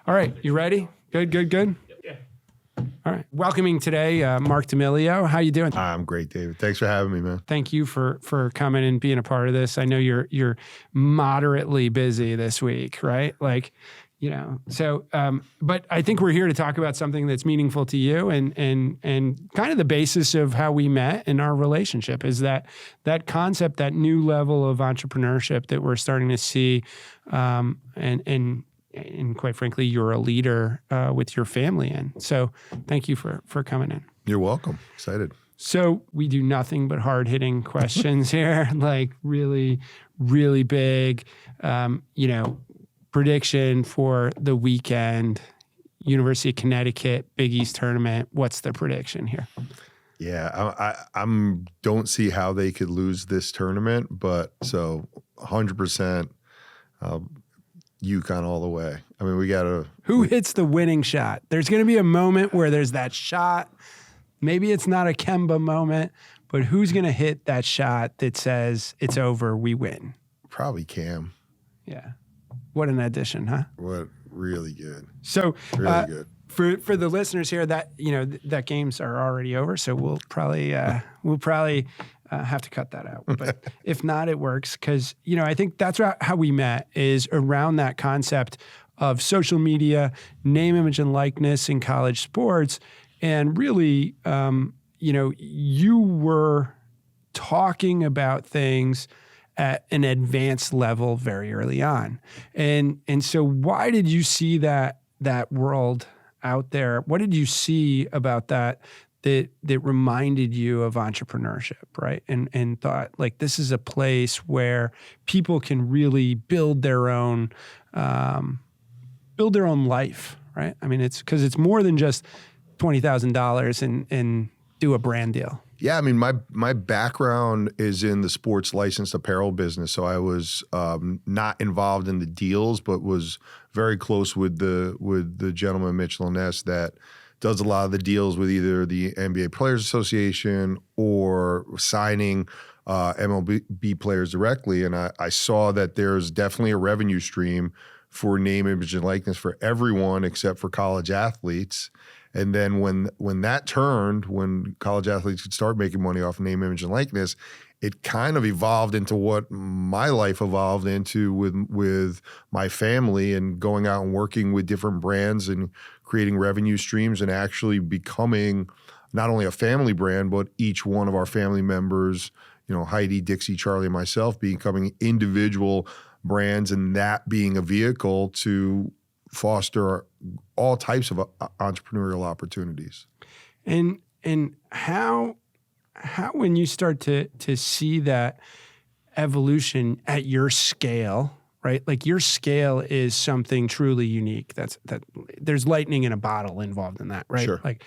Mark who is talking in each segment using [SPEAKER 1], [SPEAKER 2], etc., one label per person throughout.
[SPEAKER 1] All right, you ready? Good.
[SPEAKER 2] Yeah.
[SPEAKER 1] All right. Welcoming today, Marc D'Amelio. How you doing?
[SPEAKER 3] I'm great, David. Thanks for having me, man.
[SPEAKER 1] Thank you for coming and being a part of this. I know you're moderately busy this week, right? But I think we're here to talk about something that's meaningful to you and kind of the basis of how we met in our relationship is that concept, that new level of entrepreneurship that we're starting to see, and quite frankly, you're a leader with your family in. So thank you for coming in.
[SPEAKER 3] You're welcome. Excited.
[SPEAKER 1] So we do nothing but hard-hitting questions here, like really, really big, prediction for the weekend, University of Connecticut, Big East tournament. What's the prediction here?
[SPEAKER 3] Yeah, I'm don't see how they could lose this tournament, but so 100% UConn all the way. I mean, we got to...
[SPEAKER 1] Who hits the winning shot? There's going to be a moment where there's that shot. Maybe it's not a Kemba moment, but who's going to hit that shot that says it's over, we win?
[SPEAKER 3] Probably Cam.
[SPEAKER 1] Yeah. What an addition, huh?
[SPEAKER 3] What really good.
[SPEAKER 1] So
[SPEAKER 3] really good.
[SPEAKER 1] For the listeners here, that that games are already over, so we'll probably have to cut that out. But if not, it works because I think that's how we met is around that concept of social media, name, image, and likeness in college sports, and really, you were talking about things at an advanced level very early on. And so why did you see that world out there? What did you see about that reminded you of entrepreneurship, right? And thought like this is a place where people can really build their own life, right? I mean, it's because it's more than just $20,000 and do a brand deal.
[SPEAKER 3] Yeah, I mean, my background is in the sports licensed apparel business, so I was not involved in the deals, but was very close with the gentleman Mitchell & Ness that does a lot of the deals with either the NBA Players Association or signing MLB players directly. And I saw that there's definitely a revenue stream for name, image, and likeness for everyone except for college athletes. And then when that turned, when college athletes could start making money off name, image, and likeness, it kind of evolved into what my life evolved into with my family and going out and working with different brands and creating revenue streams and actually becoming not only a family brand, but each one of our family members, Heidi, Dixie, Charli, and myself becoming individual brands and that being a vehicle to foster all types of entrepreneurial opportunities.
[SPEAKER 1] And how when you start to see that evolution at your scale, right? Like your scale is something truly unique. That there's lightning in a bottle involved in that, right?
[SPEAKER 3] Sure.
[SPEAKER 1] Like,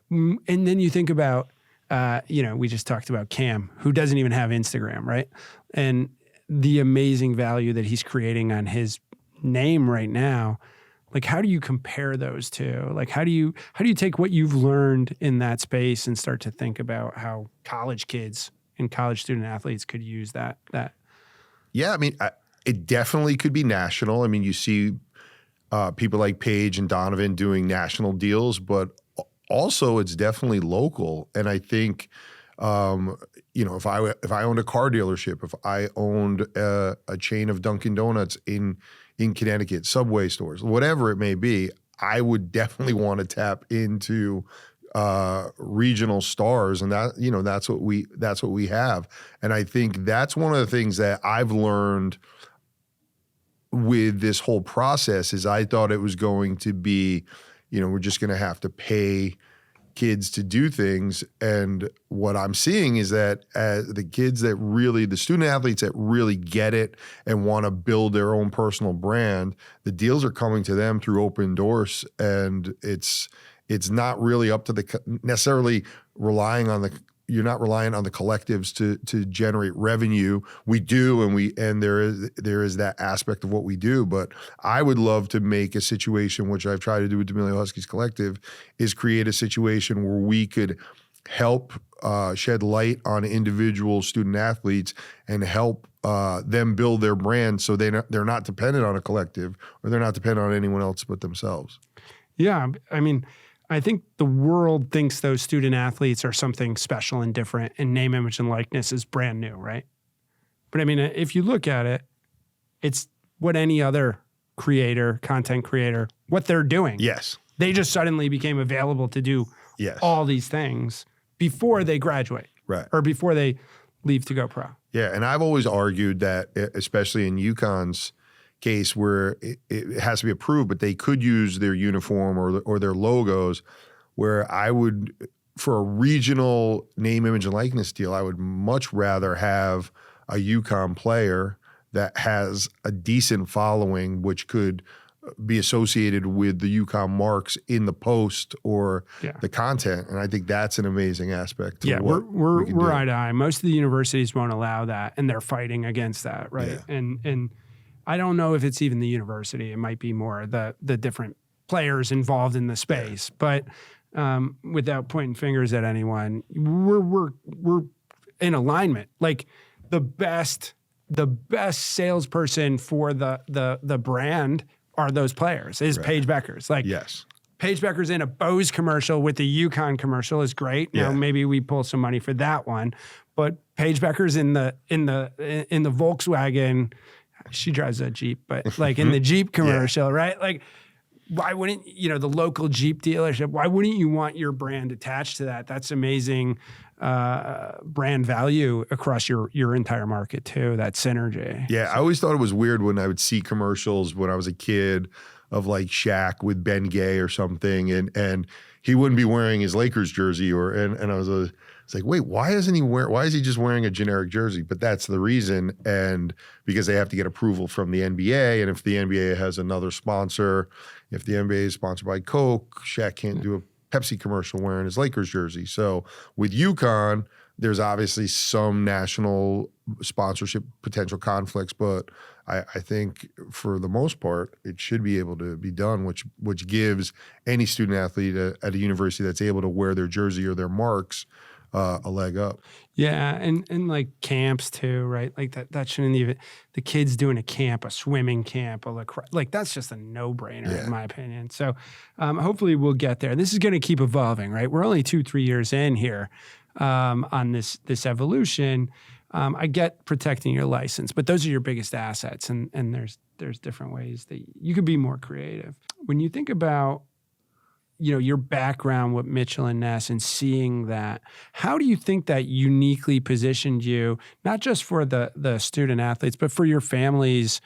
[SPEAKER 1] and then you think about, we just talked about Cam, who doesn't even have Instagram, right? And the amazing value that he's creating on his name right now. Like, how do you compare those two? Like, how do you take what you've learned in that space and start to think about how college kids and college student athletes could use that?
[SPEAKER 3] Yeah, I mean, it definitely could be national. I mean, you see people like Paige and Donovan doing national deals, but also it's definitely local. And I think, if I owned a car dealership, if I owned a chain of Dunkin' Donuts in Connecticut, Subway stores, whatever it may be, I would definitely want to tap into regional stars, and that's what we have. And I think that's one of the things that I've learned with this whole process is I thought it was going to be, we're just going to have to pay kids to do things. And what I'm seeing is that the student athletes that really get it and want to build their own personal brand, the deals are coming to them through open doors. And it's not really up to necessarily you're not relying on the collectives to generate revenue. We do, and there is that aspect of what we do. But I would love to make a situation, which I've tried to do with D'Amelio Huskies Collective, is create a situation where we could help shed light on individual student athletes and help them build their brand so they're not dependent on a collective or they're not dependent on anyone else but themselves.
[SPEAKER 1] Yeah. I mean, I think the world thinks those student athletes are something special and different, and name, image, and likeness is brand new, right? But I mean, if you look at it, it's what any other creator, content creator, what they're doing.
[SPEAKER 3] Yes.
[SPEAKER 1] They just suddenly became available to do all these things before they graduate.
[SPEAKER 3] Right.
[SPEAKER 1] Or before they leave to go pro.
[SPEAKER 3] Yeah, and I've always argued that, especially in UConn's case, where it has to be approved, but they could use their uniform or their logos, where I would, for a regional name, image, and likeness deal, I would much rather have a UConn player that has a decent following, which could be associated with the UConn marks in the post or the content. And I think that's an amazing aspect to what we're
[SPEAKER 1] eye to eye. Most of the universities won't allow that, and they're fighting against that, right? Yeah. And I don't know if it's even the university. It might be more the different players involved in the space. But without pointing fingers at anyone, we're in alignment. Like the best salesperson for the brand are those players, is Paige Beckers. Like,
[SPEAKER 3] yes.
[SPEAKER 1] Paige Beckers in a Bose commercial with the UConn commercial is great. Now maybe we pull some money for that one, but Paige Beckers in the Volkswagen, she drives a Jeep, but like in the Jeep commercial, right? Like, why wouldn't, the local Jeep dealership, why wouldn't you want your brand attached to that? That's amazing brand value across your entire market too, that synergy.
[SPEAKER 3] Yeah, I always thought it was weird when I would see commercials when I was a kid of like Shaq with Ben Gay or something, and he wouldn't be wearing his Lakers jersey, and I was it's like, wait, why is he just wearing a generic jersey? But that's the reason, and because they have to get approval from the NBA, and if the NBA has another sponsor, if the NBA is sponsored by Coke, Shaq can't do a Pepsi commercial wearing his Lakers jersey. So with UConn, there's obviously some national sponsorship potential conflicts, but I think for the most part, it should be able to be done, which gives any student athlete at a university that's able to wear their jersey or their marks a leg up.
[SPEAKER 1] Yeah, and like camps too, right? Like that shouldn't even, the kids doing a camp, a swimming camp, a lacrosse, like that's just a no-brainer in my opinion. So hopefully we'll get there. This is going to keep evolving, right? We're only 2-3 years in here on this evolution. I get protecting your license, but those are your biggest assets, and there's different ways that you could be more creative. When you think about your background with Mitchell and Ness and seeing that, how do you think that uniquely positioned you, not just for the student athletes, but for your family's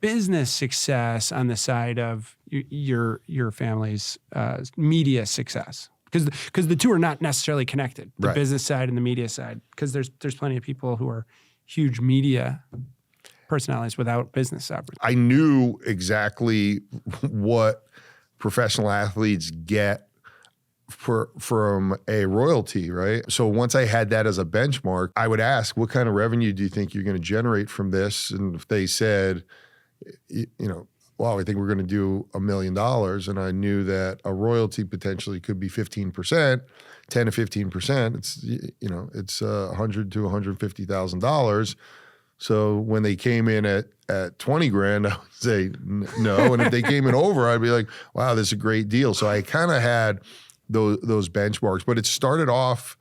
[SPEAKER 1] business success on the side of your family's media success? Because the two are not necessarily connected, the business side and the media side, because there's plenty of people who are huge media personalities without business opportunities.
[SPEAKER 3] I knew exactly what professional athletes get from a royalty, right? So once I had that as a benchmark, I would ask, what kind of revenue do you think you're going to generate from this? And if they said, wow, I think we're going to do $1 million, and I knew that a royalty potentially could be 15%, 10 to 15%. It's $100,000 to $150,000. So when they came in at 20 grand, I would say no. And if they came in over, I'd be like, wow, this is a great deal. So I kind of had those benchmarks, but it started off,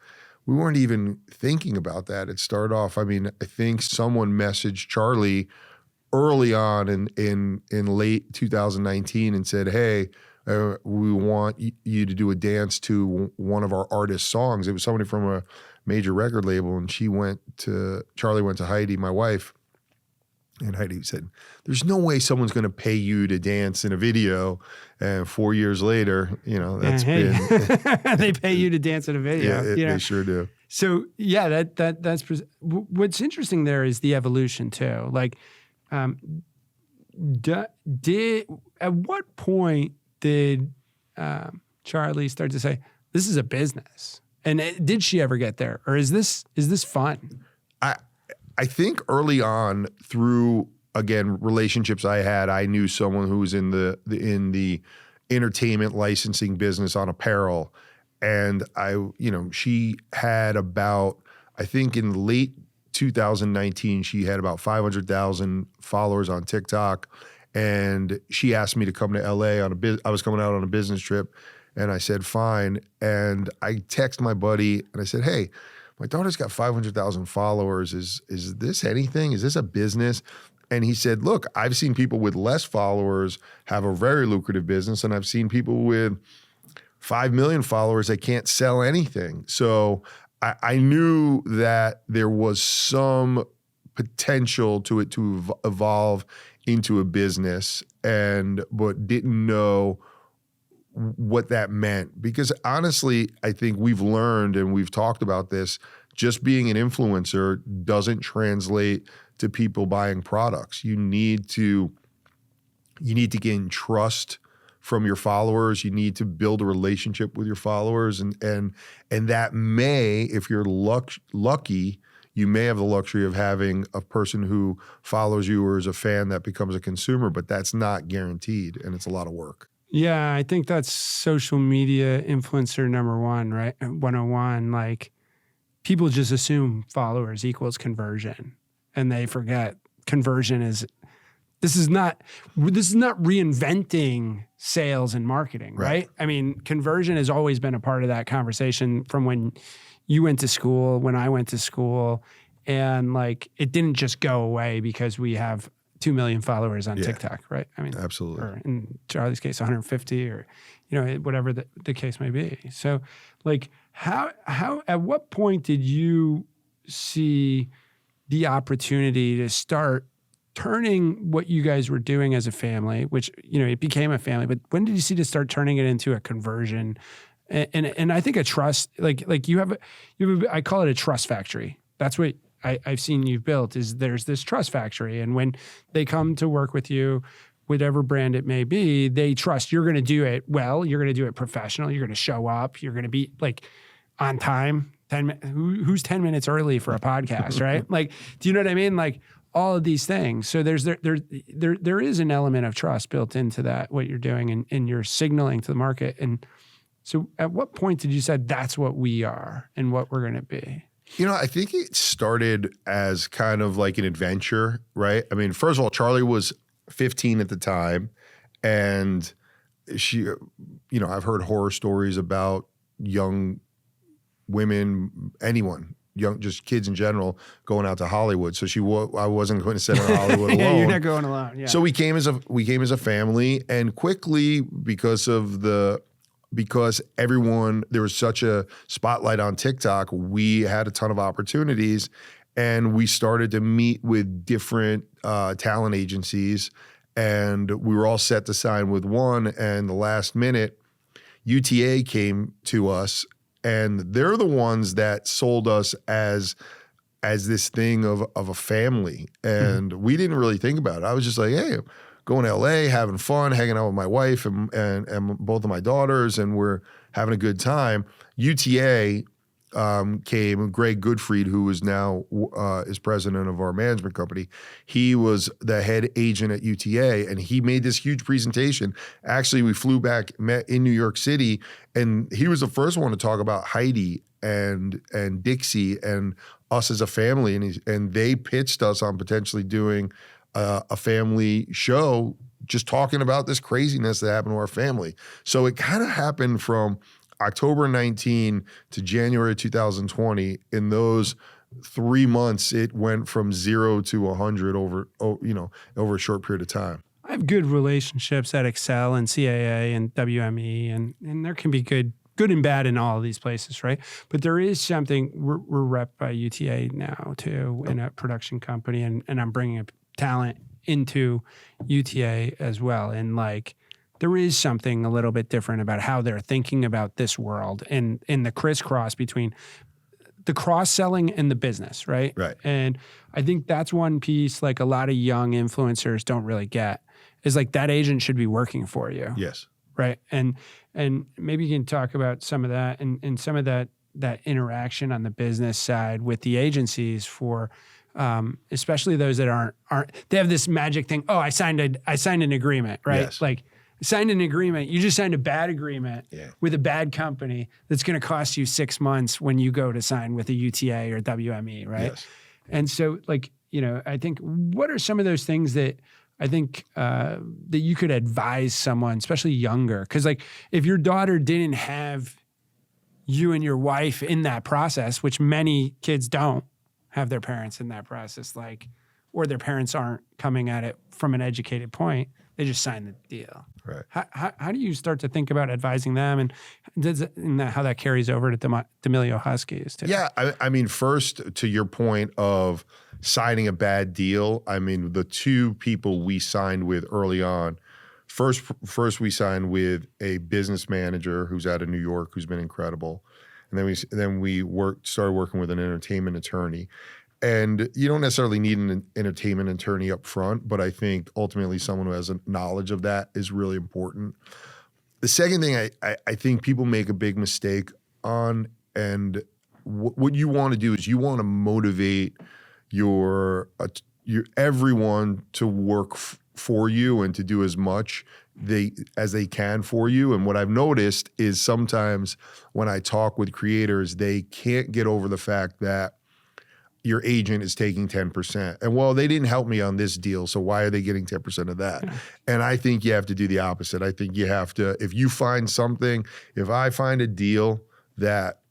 [SPEAKER 3] we weren't even thinking about that. It started off, I think someone messaged Charli early on in late 2019 and said, hey, we want you to do a dance to one of our artist songs. It was somebody from a major record label, and Charli went to Heidi, my wife, and Heidi said, there's no way someone's going to pay you to dance in a video. And 4 years later, that's been...
[SPEAKER 1] They pay you to dance in a video.
[SPEAKER 3] Yeah, they sure do.
[SPEAKER 1] So yeah, that's what's interesting there is the evolution too. Like, at what point did Charli start to say, this is a business? And did she ever get there, or is this fun?
[SPEAKER 3] I think early on, through again relationships I had, I knew someone who was in the entertainment licensing business on apparel, and she had about, I think in late 2019, she had about 500,000 followers on TikTok. And she asked me to come to LA I was coming out on a business trip, and I said, fine. And I text my buddy and I said, hey, my daughter's got 500,000 followers. Is this anything? Is this a business? And he said, look, I've seen people with less followers have a very lucrative business, and I've seen people with 5 million followers that can't sell anything. So I knew that there was some potential to it to evolve into a business, but didn't know what that meant. Because honestly, I think we've learned, and we've talked about this, just being an influencer doesn't translate to people buying products. You need to gain trust from your followers. You need to build a relationship with your followers, and that may, if you're lucky, you may have the luxury of having a person who follows you or is a fan that becomes a consumer, but that's not guaranteed, and it's a lot of work.
[SPEAKER 1] Yeah, I think that's social media influencer number one, right? 101, like people just assume followers equals conversion, and they forget conversion is, this is not reinventing sales and marketing, right? I mean, conversion has always been a part of that conversation from when you went to school, when I went to school, and like it didn't just go away because we have 2 million followers on TikTok, right? I mean,
[SPEAKER 3] absolutely.
[SPEAKER 1] Or in Charlie's case, 150, or whatever the case may be. So, like, how at what point did you see the opportunity to start turning what you guys were doing as a family, which it became a family, but when did you see to start turning it into a conversion? And I think a trust, like you have I call it a trust factory. That's what I've seen you've built, is there's this trust factory. And when they come to work with you, whatever brand it may be, they trust you're going to do it well, you're going to do it professional, you're going to show up, you're going to be like on time. Who's 10 minutes early for a podcast, right? Like, do you know what I mean? Like all of these things. So there is an element of trust built into that, what you're doing, and you're signaling to the market. And so at what point did you say that's what we are and what we're going to be?
[SPEAKER 3] I think it started as kind of like an adventure, right? I mean, first of all, Charli was 15 at the time, and she, I've heard horror stories about young women, anyone, just kids in general, going out to Hollywood. So I wasn't going to send her to Hollywood alone.
[SPEAKER 1] Yeah, you're not going alone. Yeah.
[SPEAKER 3] So we came as a family, and quickly, because everyone, there was such a spotlight on TikTok, we had a ton of opportunities, and we started to meet with different talent agencies, and we were all set to sign with one, and the last minute, UTA came to us, and they're the ones that sold us as this thing of a family, and we didn't really think about it. I was just like, hey, going to LA, having fun, hanging out with my wife and both of my daughters, and we're having a good time. UTA came, Greg Goodfried, who is now is president of our management company. He was the head agent at UTA, and he made this huge presentation. Actually, we flew back, met in New York City, and he was the first one to talk about Heidi and Dixie and us as a family, and they pitched us on potentially doing a family show, just talking about this craziness that happened to our family. So it kind of happened from October 19 to January 2020. In those 3 months, it went from 0 to 100 over a short period of time.
[SPEAKER 1] I have good relationships at Excel and CAA and WME, and there can be good and bad in all of these places, right? But there is something, we're rep by UTA now too, in a production company, and I'm bringing a talent into UTA as well. And like, there is something a little bit different about how they're thinking about this world and the crisscross between the cross-selling and the business, right?
[SPEAKER 3] Right.
[SPEAKER 1] And I think that's one piece like a lot of young influencers don't really get, is like that agent should be working for you.
[SPEAKER 3] Yes.
[SPEAKER 1] Right. And maybe you can talk about some of that and some of that interaction on the business side with the agencies for especially those that aren't they have this magic thing. Oh, I signed an agreement, right?
[SPEAKER 3] Yes.
[SPEAKER 1] Like signed an agreement. You just signed a bad agreement with a bad company that's going to cost you 6 months when you go to sign with a UTA or WME, right?
[SPEAKER 3] Yes.
[SPEAKER 1] And so, like, you know, I think what are some of those things that I think that you could advise someone, especially younger? Because, like, if your daughter didn't have you and your wife in that process, which many kids don't have their parents in that process, like, or their parents aren't coming at it from an educated point, they just sign the deal.
[SPEAKER 3] Right.
[SPEAKER 1] How do you start to think about advising them, and how that carries over to D'Amelio Huskies too?
[SPEAKER 3] Yeah, I mean, first, to your point of signing a bad deal, I mean, the two people we signed with early on, first we signed with a business manager who's out of New York, who's been incredible, and then we started working with an entertainment attorney. And you don't necessarily need an entertainment attorney up front, but I think ultimately someone who has a knowledge of that is really important. The second thing I think people make a big mistake on, and what you want to do is you want to motivate your everyone to work for you and to do as much as they can for you. And what I've noticed is sometimes when I talk with creators, they can't get over the fact that your agent is taking 10%. And well, they didn't help me on this deal, so why are they getting 10% of that? Yeah. And I think you have to do the opposite. I think you have to, if you find something, if I find a deal that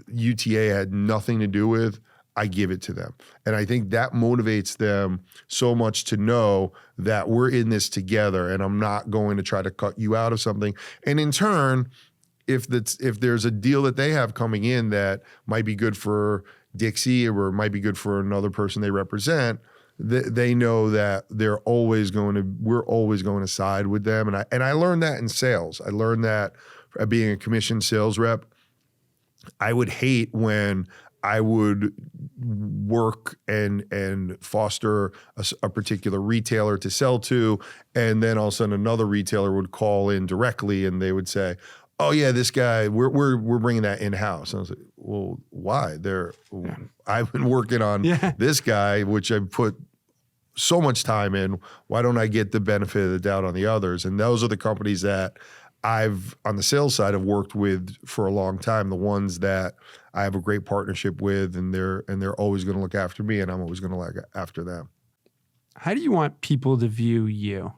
[SPEAKER 3] UTA had nothing to do with, I give it to them. And I think that motivates them so much to know that we're in this together and I'm not going to try to cut you out of something. And in turn, if there's a deal that they have coming in that might be good for Dixie or might be good for another person they represent, they know that we're always going to side with them. And I learned that in sales. I learned that being a commissioned sales rep. I would hate when I would work and foster a particular retailer to sell to, and then all of a sudden another retailer would call in directly and they would say, "Oh yeah, this guy, we're bringing that in-house." And I was like, "Well, why? I've been working on this guy, which I've put so much time in. Why don't I get the benefit of the doubt on the others?" And those are the companies that I've, on the sales side, have worked with for a long time. The ones that I have a great partnership with, and they're always going to look after me, and I'm always going to look after them.
[SPEAKER 1] How do you want people to view you?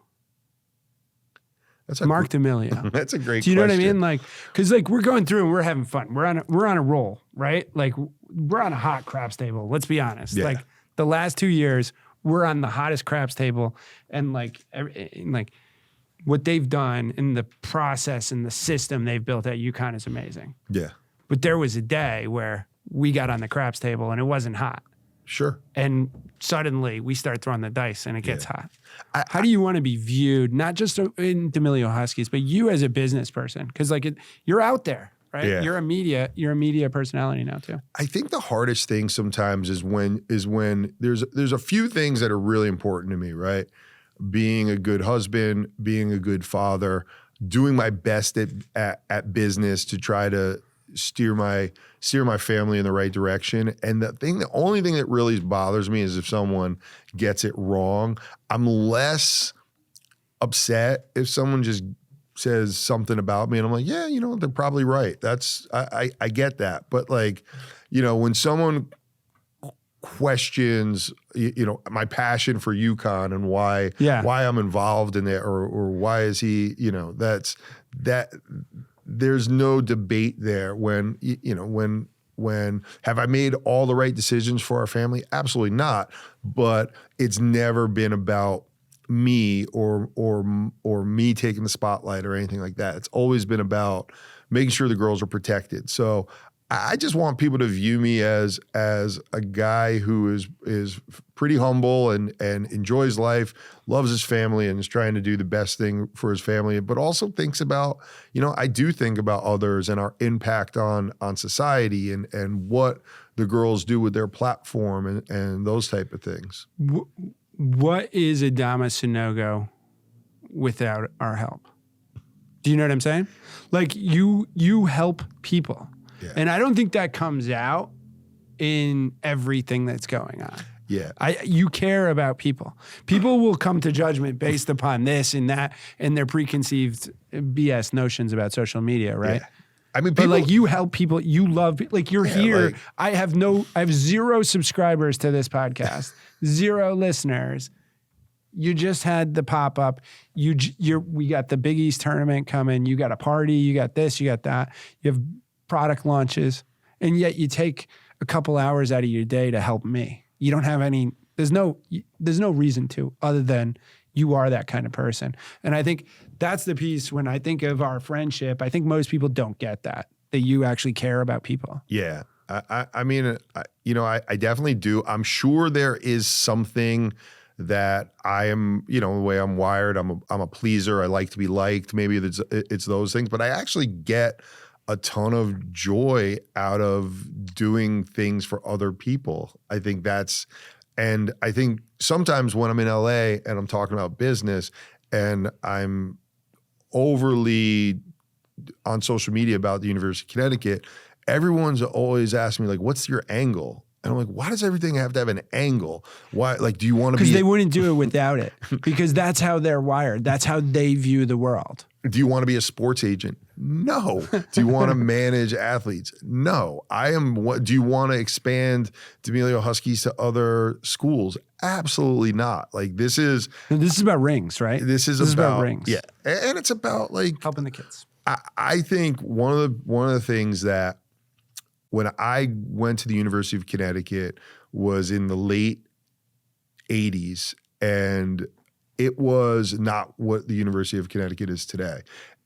[SPEAKER 1] That's Marc D'Amelio.
[SPEAKER 3] That's a great question.
[SPEAKER 1] Do you know what I mean? Like, because like we're going through and we're having fun. We're on a roll, right? Like we're on a hot craps table. Let's be honest.
[SPEAKER 3] Yeah.
[SPEAKER 1] Like the last 2 years, we're on the hottest craps table, and like what they've done in the process and the system they've built at UConn is amazing.
[SPEAKER 3] Yeah.
[SPEAKER 1] But there was a day where we got on the craps table and it wasn't hot.
[SPEAKER 3] Sure.
[SPEAKER 1] And suddenly we start throwing the dice and it gets hot. How do you want to be viewed, not just in D'Amelio Huskies, but you as a business person? Because like you're out there, right?
[SPEAKER 3] Yeah.
[SPEAKER 1] You're a media personality now too.
[SPEAKER 3] I think the hardest thing sometimes is when there's a few things that are really important to me, right? Being a good husband, being a good father, doing my best at business to try to steer my family in the right direction. And the only thing that really bothers me is if someone gets it wrong. I'm less upset if someone just says something about me and I'm like, yeah, you know, they're probably right. I get that. But like, you know, when someone questions, you know, my passion for UConn and why I'm involved in it, or why is he, you know, that there's no debate there. When, you know, when have I made all the right decisions for our family? Absolutely not. But it's never been about me or me taking the spotlight or anything like that. It's always been about making sure the girls are protected. So I just want people to view me as a guy who is pretty humble and enjoys life, loves his family, and is trying to do the best thing for his family, but also thinks about, you know, I do think about others and our impact on society and what the girls do with their platform and those type of things.
[SPEAKER 1] What is Adama Sanogo without our help? Do you know what I'm saying? Like you help people. Yeah. And I don't think that comes out in everything that's going on.
[SPEAKER 3] Yeah.
[SPEAKER 1] You care about people. People will come to judgment based upon this and that and their preconceived BS notions about social media, right?
[SPEAKER 3] Yeah. I mean,
[SPEAKER 1] But
[SPEAKER 3] people,
[SPEAKER 1] like you help people, you love, like you're here.
[SPEAKER 3] like-
[SPEAKER 1] I have 0 subscribers to this podcast, 0 listeners. You just had the pop up. We got the Big East tournament coming. You got a party. You got this. You got that. You have product launches, and yet you take a couple hours out of your day to help me. You don't have any. There's no reason to, other than you are that kind of person. And I think that's the piece. When I think of our friendship, I think most people don't get that you actually care about people.
[SPEAKER 3] Yeah. I mean, I definitely do. I'm sure there is something that I am, the way I'm wired, I'm a pleaser. I like to be liked. Maybe it's those things, but I actually get a ton of joy out of doing things for other people. I think sometimes when I'm in LA and I'm talking about business and I'm overly on social media about the University of Connecticut, everyone's always asking me, like, what's your angle? And I'm like, why does everything have to have an angle? Why, like, do you want to be—
[SPEAKER 1] Because they wouldn't do it without it. Because that's how they're wired. That's how they view the world.
[SPEAKER 3] Do you want to be a sports agent? No. Do you want to manage athletes? No. Do you want to expand D'Amelio Huskies to other schools? Absolutely not. Like, this is
[SPEAKER 1] about rings, right?
[SPEAKER 3] This is about rings. Yeah. And it's about, like,
[SPEAKER 1] helping the kids.
[SPEAKER 3] I think one of the things that when I went to the University of Connecticut was in the late 80s, and it was not what the University of Connecticut is today.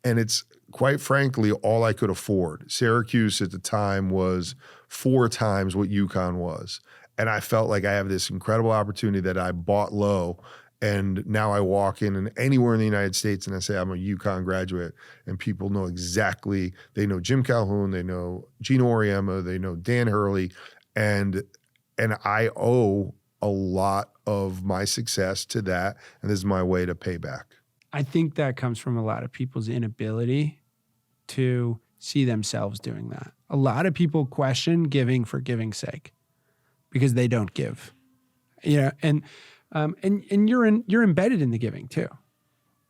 [SPEAKER 3] And it's, quite frankly, all I could afford. Syracuse at the time was 4 times what UConn was. And I felt like I have this incredible opportunity that I bought low. And now I walk in and anywhere in the United States and I say I'm a UConn graduate, and people know exactly, they know Jim Calhoun, they know Gino Auriemma, they know Dan Hurley, and I owe a lot of my success to that, and this is my way to pay back.
[SPEAKER 1] I think that comes from a lot of people's inability to see themselves doing that. A lot of people question giving for giving's sake because they don't give. And you're embedded in the giving too,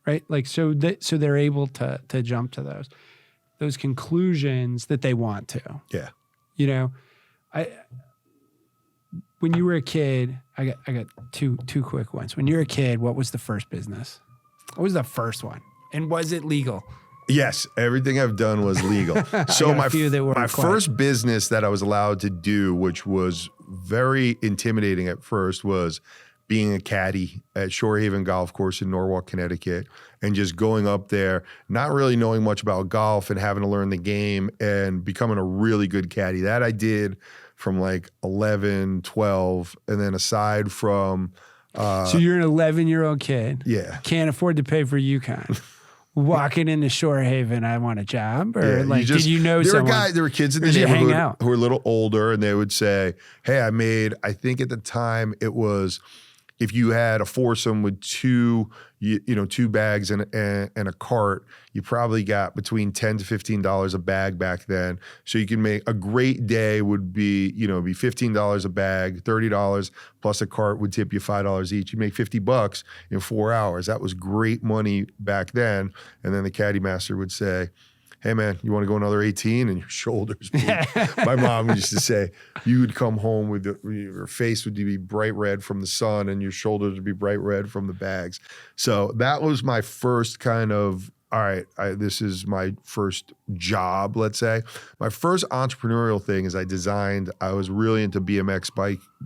[SPEAKER 1] right? Like, so they're able to jump to those conclusions that they want to.
[SPEAKER 3] Yeah.
[SPEAKER 1] When you were a kid, I got two quick ones. When you were a kid, what was the first business? What was the first one? And was it legal?
[SPEAKER 3] Yes, everything I've done was legal. So my first business that I was allowed to do, which was very intimidating at first, was being a caddy at Shorehaven Golf Course in Norwalk, Connecticut, and just going up there, not really knowing much about golf and having to learn the game and becoming a really good caddy. That I did from like 11, 12, and then aside from—
[SPEAKER 1] so you're an 11-year-old kid.
[SPEAKER 3] Yeah.
[SPEAKER 1] Can't afford to pay for UConn. Walking into Shorehaven, I want a job? Or did you know someone?
[SPEAKER 3] There were kids in the neighborhood who were a little older, and they would say, hey, I think at the time it was— if you had a foursome with two bags and a cart, you probably got between $10 to $15 a bag back then. So you can make a great day would be, be $15 a bag, $30 plus a cart would tip you $5 each. You make $50 in 4 hours. That was great money back then. And then the caddy master would say, hey man, you want to go another 18? And your shoulders. My mom used to say, you would come home with your face would be bright red from the sun and your shoulders would be bright red from the bags. So that was my first kind of, all right, this is my first job, let's say. My first entrepreneurial thing is I was really into BMX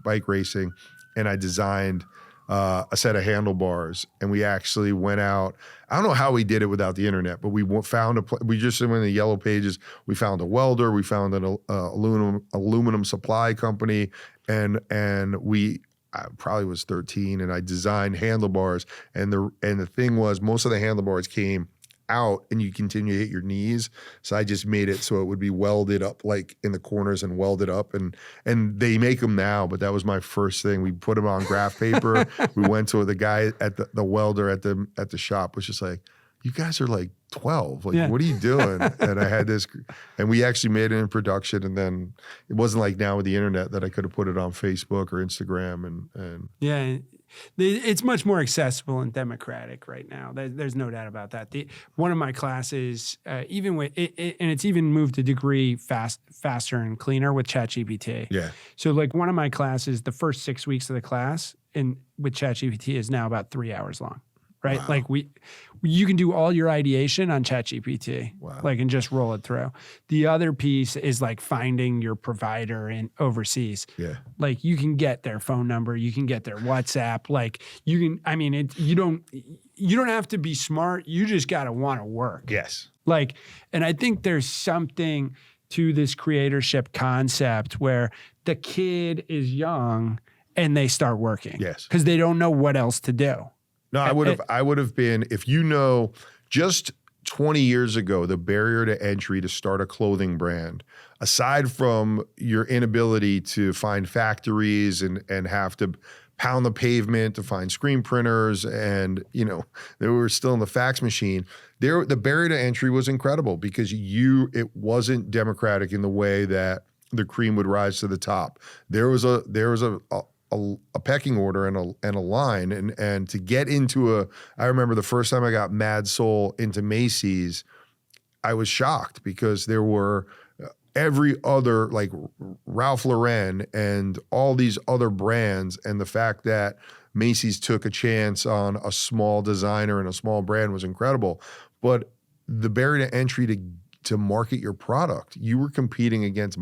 [SPEAKER 3] bike racing, and I designed a set of handlebars, and we actually went out. I don't know how we did it without the internet, but we found we just went in the yellow pages. We found a welder, we found an aluminum supply company, and I probably was 13, and I designed handlebars. And the thing was, most of the handlebars came out and you continue to hit your knees. So I just made it so it would be welded up like in the corners and welded up, and they make them now, but that was my first thing. We put them on graph paper. We went to the guy at the welder at the shop was just like, you guys are like 12. Like,
[SPEAKER 1] Yeah.
[SPEAKER 3] what are you doing? And I had this, and we actually made it in production. And then it wasn't like now with the internet that I could have put it on Facebook or Instagram. And
[SPEAKER 1] Yeah, it's much more accessible and democratic right now. There's no doubt about that. One of my classes, even with it, and it's even moved a degree faster and cleaner with ChatGPT.
[SPEAKER 3] yeah,
[SPEAKER 1] So like one of my classes, the first 6 weeks of the class with ChatGPT is now about 3 hours long. Right.
[SPEAKER 3] Wow.
[SPEAKER 1] Like you can do all your ideation on ChatGPT,
[SPEAKER 3] Wow.
[SPEAKER 1] like, and just roll it through. The other piece is like finding your provider in overseas.
[SPEAKER 3] yeah,
[SPEAKER 1] Like you can get their phone number, you can get their WhatsApp. Like you can, I mean, you don't have to be smart. You just got to want to work.
[SPEAKER 3] yes,
[SPEAKER 1] Like, and I think there's something to this creatorship concept where the kid is young and they start working.
[SPEAKER 3] Yes.
[SPEAKER 1] Because they don't know what else to do.
[SPEAKER 3] No, I would have been, if you know, just 20 years ago, the barrier to entry to start a clothing brand, aside from your inability to find factories and have to pound the pavement to find screen printers, and they were still in the fax machine. The barrier to entry was incredible because it wasn't democratic in the way that the cream would rise to the top. There was a pecking order and a line, and to get into I remember the first time I got Mad Soul into Macy's, I was shocked because there were every other, like Ralph Lauren and all these other brands, and the fact that Macy's took a chance on a small designer and a small brand was incredible. But the barrier to entry to market your product, you were competing against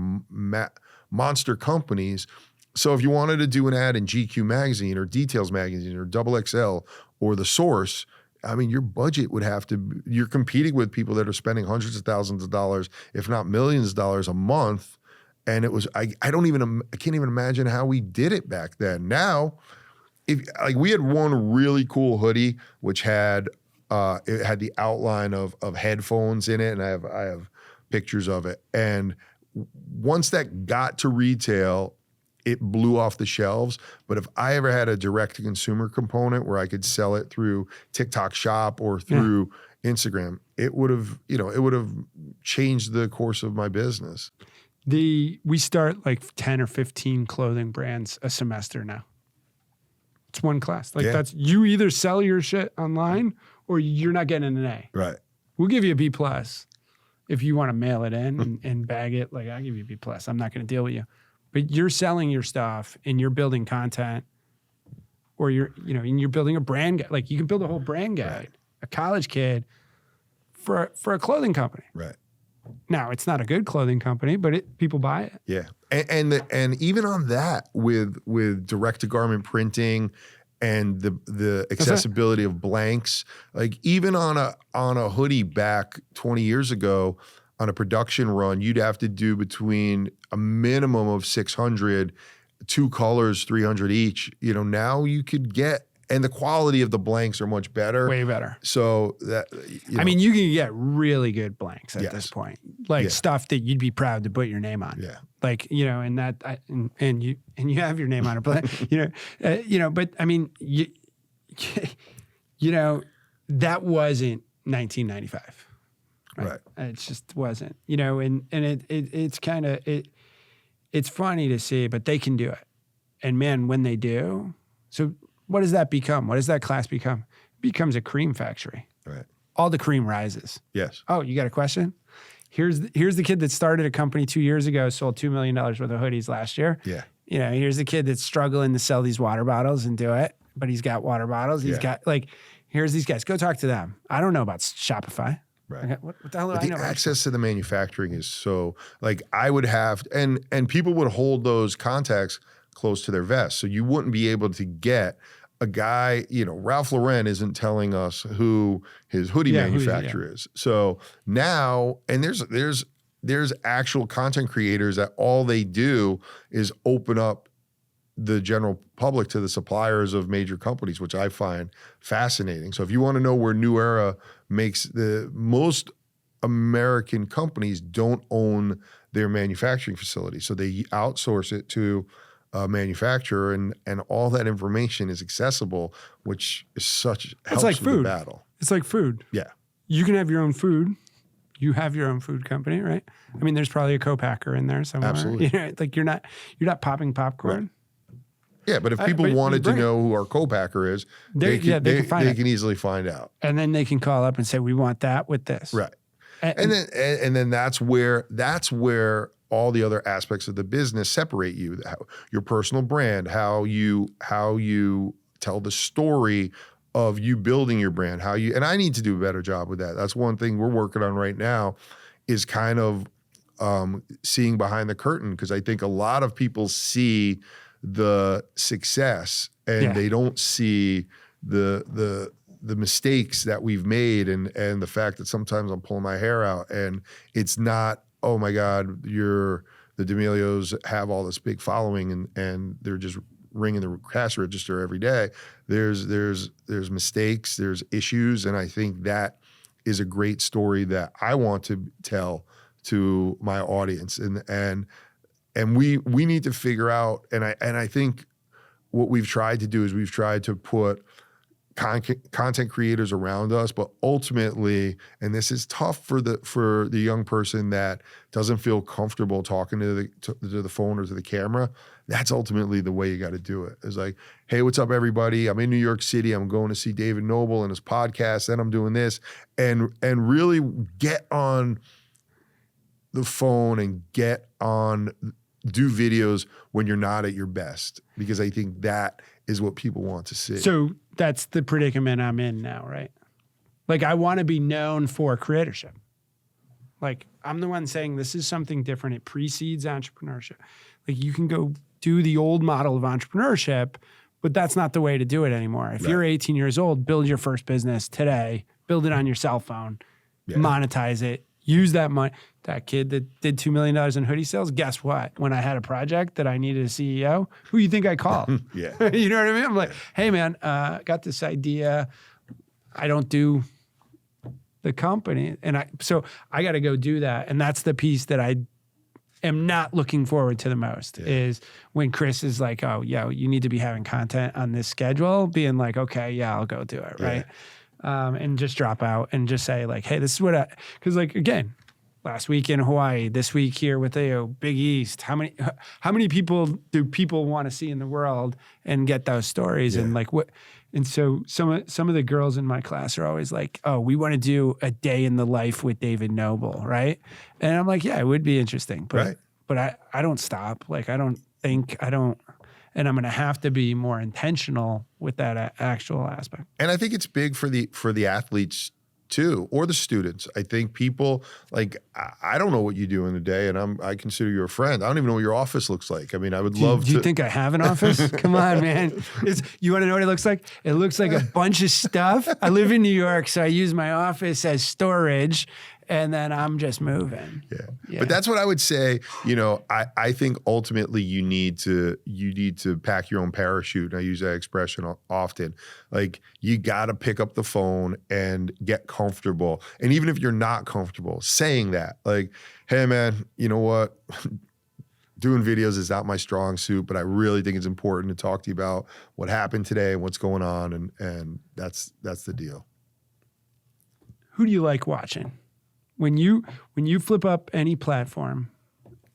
[SPEAKER 3] monster companies. So if you wanted to do an ad in GQ magazine or Details magazine or Double XL or The Source, I mean, your budget would have to, you're competing with people that are spending hundreds of thousands of dollars, if not millions of dollars a month. And it was, I can't even imagine how we did it back then. Now, we had one really cool hoodie, which had, it had the outline of headphones in it. And I have pictures of it. And once that got to retail, it blew off the shelves. But if I ever had a direct-to-consumer component where I could sell it through TikTok Shop or through Instagram, it would have changed the course of my business.
[SPEAKER 1] We start like 10 or 15 clothing brands a semester now. It's one class. Like that's, you either sell your shit online or you're not getting an A.
[SPEAKER 3] Right.
[SPEAKER 1] We'll give you a B+. If you want to mail it in and bag it, like I'll give you a B+. I'm not going to deal with you. But you're selling your stuff and you're building content, or and you're building a brand guide. Like you can build a whole brand guide, right. A college kid for a clothing company.
[SPEAKER 3] Right.
[SPEAKER 1] Now it's not a good clothing company, but people buy it.
[SPEAKER 3] Yeah. And even on that with direct to garment printing and the accessibility of blanks, like even on a hoodie back 20 years ago, on a production run, you'd have to do between a minimum of 600, 2 colors, 300 each. Now you could get, and the quality of the blanks are much better.
[SPEAKER 1] Way better.
[SPEAKER 3] So that,
[SPEAKER 1] I mean, you can get really good blanks at this point, like stuff that you'd be proud to put your name on.
[SPEAKER 3] Yeah.
[SPEAKER 1] Like, and that, and you have your name on it, but, but I mean, that wasn't 1995. Right. It just wasn't, and it's kind of, it's funny to see, but they can do it. And man, when they do, so what does that become? What does that class become? It becomes a cream factory.
[SPEAKER 3] Right.
[SPEAKER 1] All the cream rises.
[SPEAKER 3] Yes.
[SPEAKER 1] Oh, you got a question? Here's the kid that started a company 2 years ago, sold $2 million worth of hoodies last year.
[SPEAKER 3] Yeah.
[SPEAKER 1] Here's the kid that's struggling to sell these water bottles and do it, but he's got water bottles. He's got here's these guys. Go talk to them. I don't know about Shopify.
[SPEAKER 3] Right.
[SPEAKER 1] Okay, what the hell do I know?
[SPEAKER 3] The access to the manufacturing is so, like, I would have, and people would hold those contacts close to their vest. So you wouldn't be able to get a guy, Ralph Lauren isn't telling us who his hoodie manufacturer is. So now, and there's actual content creators that all they do is open up the general public to the suppliers of major companies, which I find fascinating. So if you want to know where New Era makes the most, American companies don't own their manufacturing facility. So they outsource it to a manufacturer, and all that information is accessible, which is helps
[SPEAKER 1] like
[SPEAKER 3] with
[SPEAKER 1] food.
[SPEAKER 3] the battle.
[SPEAKER 1] It's like food.
[SPEAKER 3] Yeah.
[SPEAKER 1] you can have your own food. You have your own food company, right? I mean, there's probably a co-packer in there somewhere.
[SPEAKER 3] Absolutely.
[SPEAKER 1] You know, like you're not popping popcorn.
[SPEAKER 3] Right. Yeah, but if people wanted to know who our co-packer is, they can easily find out.
[SPEAKER 1] And then they can call up and say, we want that with this.
[SPEAKER 3] Right. And then that's where all the other aspects of the business separate you. Your personal brand, how you tell the story of you building your brand, and I need to do a better job with that. That's one thing we're working on right now, is kind of seeing behind the curtain, because I think a lot of people see the success and they don't see the mistakes that we've made, and the fact that sometimes I'm pulling my hair out, and it's not, oh my God, the D'Amelios have all this big following and they're just ringing the cash register every day. There's mistakes, there's issues, and I think that is a great story that I want to tell to my audience, and we need to figure out, and I think what we've tried to do is we've tried to put content creators around us, but ultimately, and this is tough for the young person that doesn't feel comfortable talking to the phone or to the camera, that's ultimately the way you got to do it. It's like, hey, what's up, everybody? I'm in New York City. I'm going to see David Noble and his podcast. Then I'm doing this, and really get on the phone and do videos when you're not at your best, because I think that is what people want to see. So
[SPEAKER 1] that's the predicament I'm in now, right? Like, I want to be known for creatorship. Like, I'm the one saying this is something different. It precedes entrepreneurship. Like, you can go do the old model of entrepreneurship, but that's not the way to do it anymore. If you're 18 years old, build your first business today, build it on your cell phone, monetize it, use that money. That kid that did $2 million in hoodie sales, guess what? When I had a project that I needed a CEO, who you think I called? You know what I mean? I'm like, hey man, got this idea. I don't do the company. So I got to go do that. And that's the piece that I am not looking forward to the most, is when Chris is like, oh, yeah, you need to be having content on this schedule, being like, okay, yeah, I'll go do it, right? And just drop out and just say like, hey, this is what because like, again, last week in Hawaii, this week here with Big East, how many people do people want to see in the world and get those stories and like what? And so some of the girls in my class are always like, oh, we want to do a day in the life with David Noble, right? And I'm like, yeah, it would be interesting, but I don't stop. Like, and I'm going to have to be more intentional with that actual aspect.
[SPEAKER 3] And I think it's big for the athletes too, or the students. I think people, like, I don't know what you do in a day, and I consider you a friend. I don't even know what your office looks like. I mean, I would love to.
[SPEAKER 1] Do you think I have an office? Come on, man. You want to know what it looks like? It looks like a bunch of stuff. I live in New York, so I use my office as storage, and then I'm just moving. Yeah.
[SPEAKER 3] But that's what I would say. You know, I think ultimately you need to pack your own parachute. And I use that expression often. Like, you got to pick up the phone and get comfortable. And even if you're not comfortable saying that, like, hey man, you know what? Doing videos is not my strong suit, but I really think it's important to talk to you about what happened today and what's going on. And that's the deal.
[SPEAKER 1] Who do you like watching? When you flip up any platform,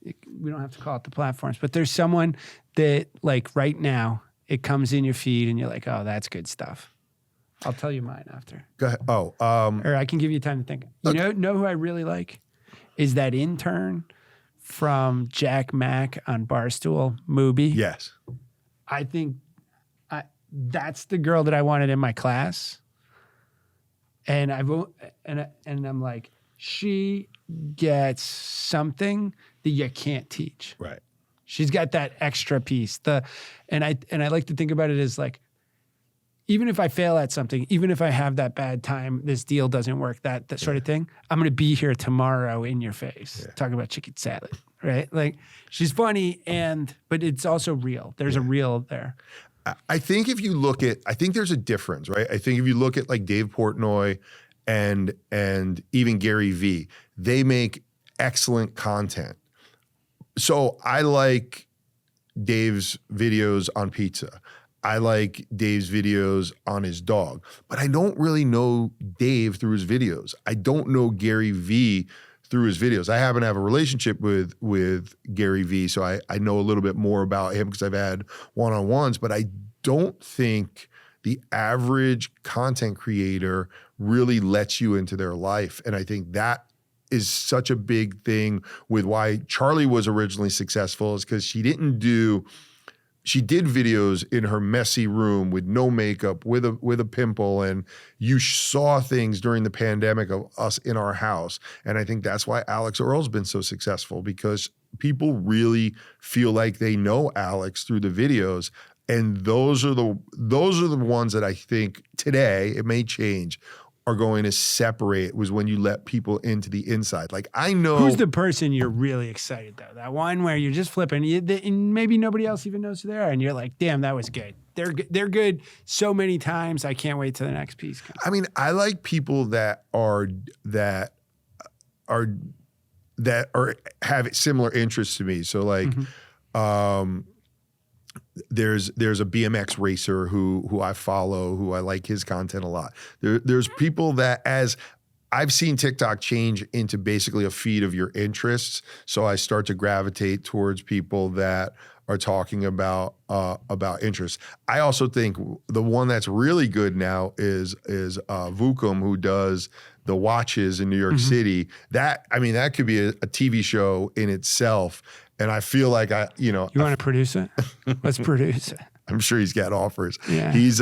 [SPEAKER 1] we don't have to call it the platforms, but there's someone that, like, right now, it comes in your feed and you're like, oh, that's good stuff. I'll tell you mine after.
[SPEAKER 3] Go ahead.
[SPEAKER 1] Or I can give you time to think. You know who I really like? Is that intern from Jack Mack on Barstool, Mubi.
[SPEAKER 3] Yes.
[SPEAKER 1] I think that's the girl that I wanted in my class. And I'm like, she gets something that you can't teach.
[SPEAKER 3] Right.
[SPEAKER 1] She's got that extra piece. And I like to think about it as like, even if I fail at something, even if I have that bad time, this deal doesn't work, that sort of thing, I'm going to be here tomorrow in your face talking about chicken salad, right? Like, she's funny, but it's also real. There's a real there.
[SPEAKER 3] I think if you look at, I think there's a difference, right? I think if you look at like Dave Portnoy and even Gary Vee, they make excellent content. So I like Dave's videos on pizza. I like Dave's videos on his dog, but I don't really know Dave through his videos. I don't know Gary V through his videos. I happen to have a relationship with Gary V, so I know a little bit more about him because I've had one-on-ones, but I don't think the average content creator really lets you into their life. And I think that is such a big thing with why Charli was originally successful, is because she did videos in her messy room with no makeup, with a pimple, and you saw things during the pandemic of us in our house. And I think that's why Alex Earl's been so successful, because people really feel like they know Alex through the videos. And those are the ones that I think today, it may change, are going to separate, was when you let people into the inside. Like, I know.
[SPEAKER 1] Who's the person you're really excited though? That one where you're just flipping, and maybe nobody else even knows who they are, and you're like, damn, that was good. They're good so many times. I can't wait till the next piece comes.
[SPEAKER 3] I mean, I like people that have similar interests to me. So like, there's a BMX racer who I follow, who I like his content a lot. There's people that, as I've seen TikTok change into basically a feed of your interests, so I start to gravitate towards people that are talking about interests. I also think the one that's really good now is Vukum, who does the watches in New York City. That could be a TV show in itself. And I feel like you want
[SPEAKER 1] to produce it? Let's produce it.
[SPEAKER 3] I'm sure he's got offers.
[SPEAKER 1] Yeah.
[SPEAKER 3] He's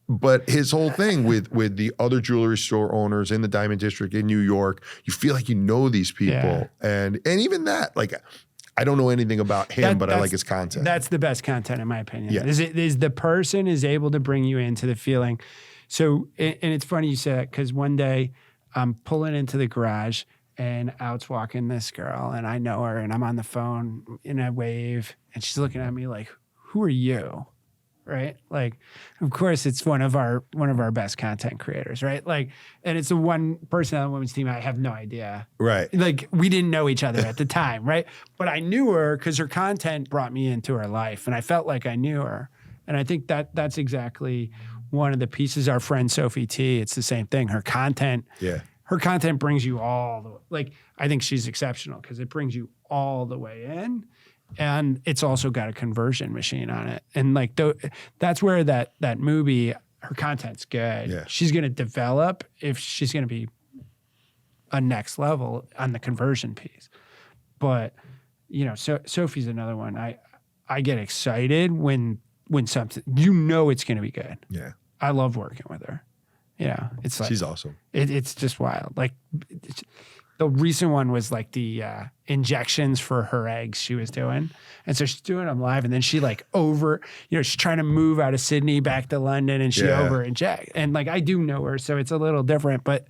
[SPEAKER 3] but his whole thing with the other jewelry store owners in the Diamond District in New York, you feel like you know these people.
[SPEAKER 1] Yeah.
[SPEAKER 3] And even that, like, I don't know anything about him, but I like his content.
[SPEAKER 1] That's the best content, in my opinion.
[SPEAKER 3] Yeah.
[SPEAKER 1] Is the person is able to bring you into the feeling. So, and it's funny you say that, because one day I'm pulling into the garage and out's walking this girl, and I know her, and I'm on the phone in a wave, and she's looking at me like, who are you? Right? Like, of course, it's one of our best content creators, right? Like, and it's the one person on the women's team I have no idea.
[SPEAKER 3] Right.
[SPEAKER 1] Like, we didn't know each other at the time, right? But I knew her because her content brought me into her life, and I felt like I knew her. And I think that's exactly one of the pieces. Our friend Sophie T, it's the same thing. Her content.
[SPEAKER 3] Yeah.
[SPEAKER 1] Her content brings you all the way. Like, I think she's exceptional because it brings you all the way in, and it's also got a conversion machine on it. And like, that's where that movie, her content's good.
[SPEAKER 3] Yeah. She's
[SPEAKER 1] She's going to develop if she's going to be a next level on the conversion piece. But so Sophie's another one. I get excited when something, it's going to be good.
[SPEAKER 3] Yeah.
[SPEAKER 1] I love working with her. It's like,
[SPEAKER 3] She's awesome.
[SPEAKER 1] It's just wild. Like, the recent one was like the injections for her eggs she was doing. And so she's doing them live, and then she she's trying to move out of Sydney back to London, and she over inject. And like, I do know her, so it's a little different, but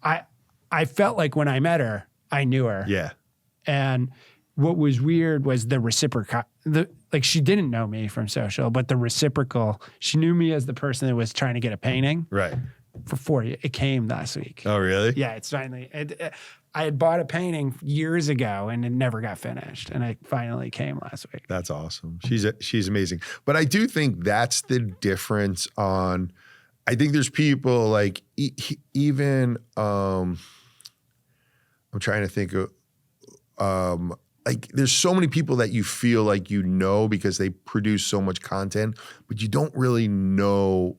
[SPEAKER 1] I felt like when I met her, I knew her.
[SPEAKER 3] Yeah.
[SPEAKER 1] And what was weird was the reciprocal, like, she didn't know me from social, but the reciprocal, she knew me as the person that was trying to get a painting.
[SPEAKER 3] Right.
[SPEAKER 1] For 40, it came last week.
[SPEAKER 3] Oh, really?
[SPEAKER 1] Yeah, it's finally. I had bought a painting years ago, and it never got finished, and it finally came last week.
[SPEAKER 3] That's awesome. She's amazing. But I do think that's the difference on. I think there's people like even. I'm trying to think of. Like, there's so many people that you feel like you know because they produce so much content, but you don't really know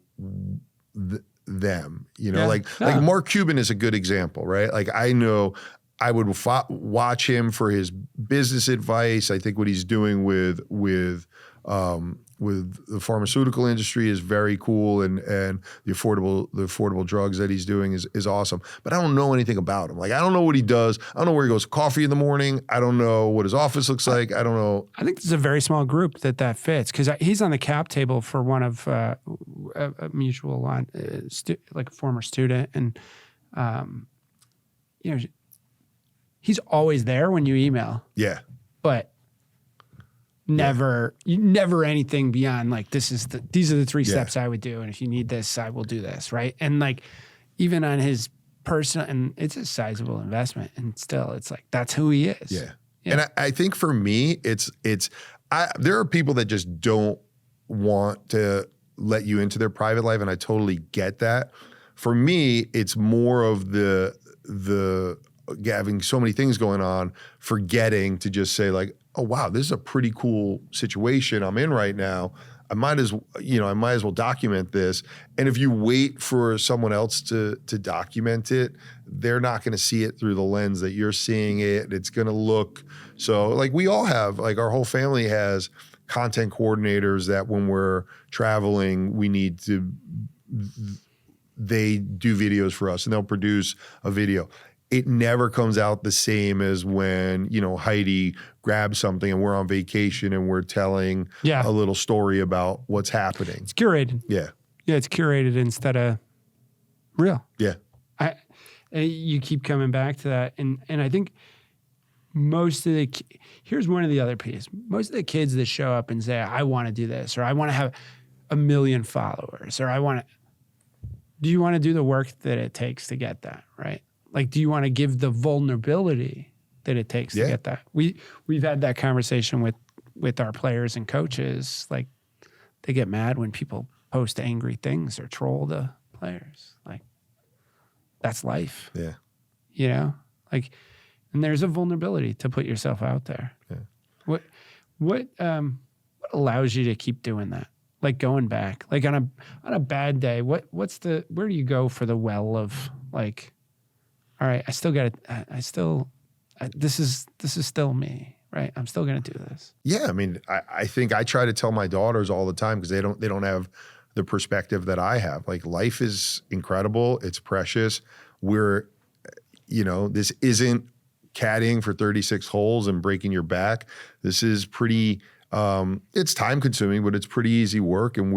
[SPEAKER 3] them. Like Marc Cuban is a good example, right? Like, I know I would watch him for his business advice. I think what he's doing with the pharmaceutical industry is very cool, and the affordable drugs that he's doing is awesome. But I don't know anything about him. Like, I don't know what he does. I don't know where he goes coffee in the morning. I don't know what his office looks like. I don't know.
[SPEAKER 1] I think there's a very small group that fits, because he's on the cap table for one of a mutual like a former student, and he's always there when you email.
[SPEAKER 3] Yeah,
[SPEAKER 1] but never anything beyond like, these are the 3 steps I would do, and if you need this, I will do this, right? And like, even on his personal, and it's a sizable investment, and still it's like, that's who he is.
[SPEAKER 3] Yeah. And I think for me, there are people that just don't want to let you into their private life, and I totally get that. For me, it's more of the having so many things going on, forgetting to just say like, oh wow, this is a pretty cool situation I'm in right now. I might as well document this. And if you wait for someone else to document it, they're not going to see it through the lens that you're seeing it. It's going to look so like we all have, like our whole family has content coordinators that when we're traveling, they do videos for us and they'll produce a video. It never comes out the same as when, Heidi grabs something and we're on vacation and we're telling a little story about what's happening.
[SPEAKER 1] It's curated.
[SPEAKER 3] Yeah.
[SPEAKER 1] Yeah, it's curated instead of real.
[SPEAKER 3] Yeah.
[SPEAKER 1] You keep coming back to that. And I think here's one of the other pieces. Most of the kids that show up and say, I want to do this, or I want to have 1 million followers, or do you want to do the work that it takes to get that, right? Like, do you want to give the vulnerability that it takes to get that? We've had that conversation with our players and coaches. Like, they get mad when people post angry things or troll the players. Like, that's life.
[SPEAKER 3] Yeah.
[SPEAKER 1] Like, and there's a vulnerability to put yourself out there. Yeah. What allows you to keep doing that? Like going back, like on a bad day, where do you go for the well of like, all right, this is still me, right? I'm still going to do this.
[SPEAKER 3] Yeah. I mean, I think I try to tell my daughters all the time because they don't have the perspective that I have. Like life is incredible. It's precious. This isn't caddying for 36 holes and breaking your back. This is pretty, it's time consuming, but it's pretty easy work. And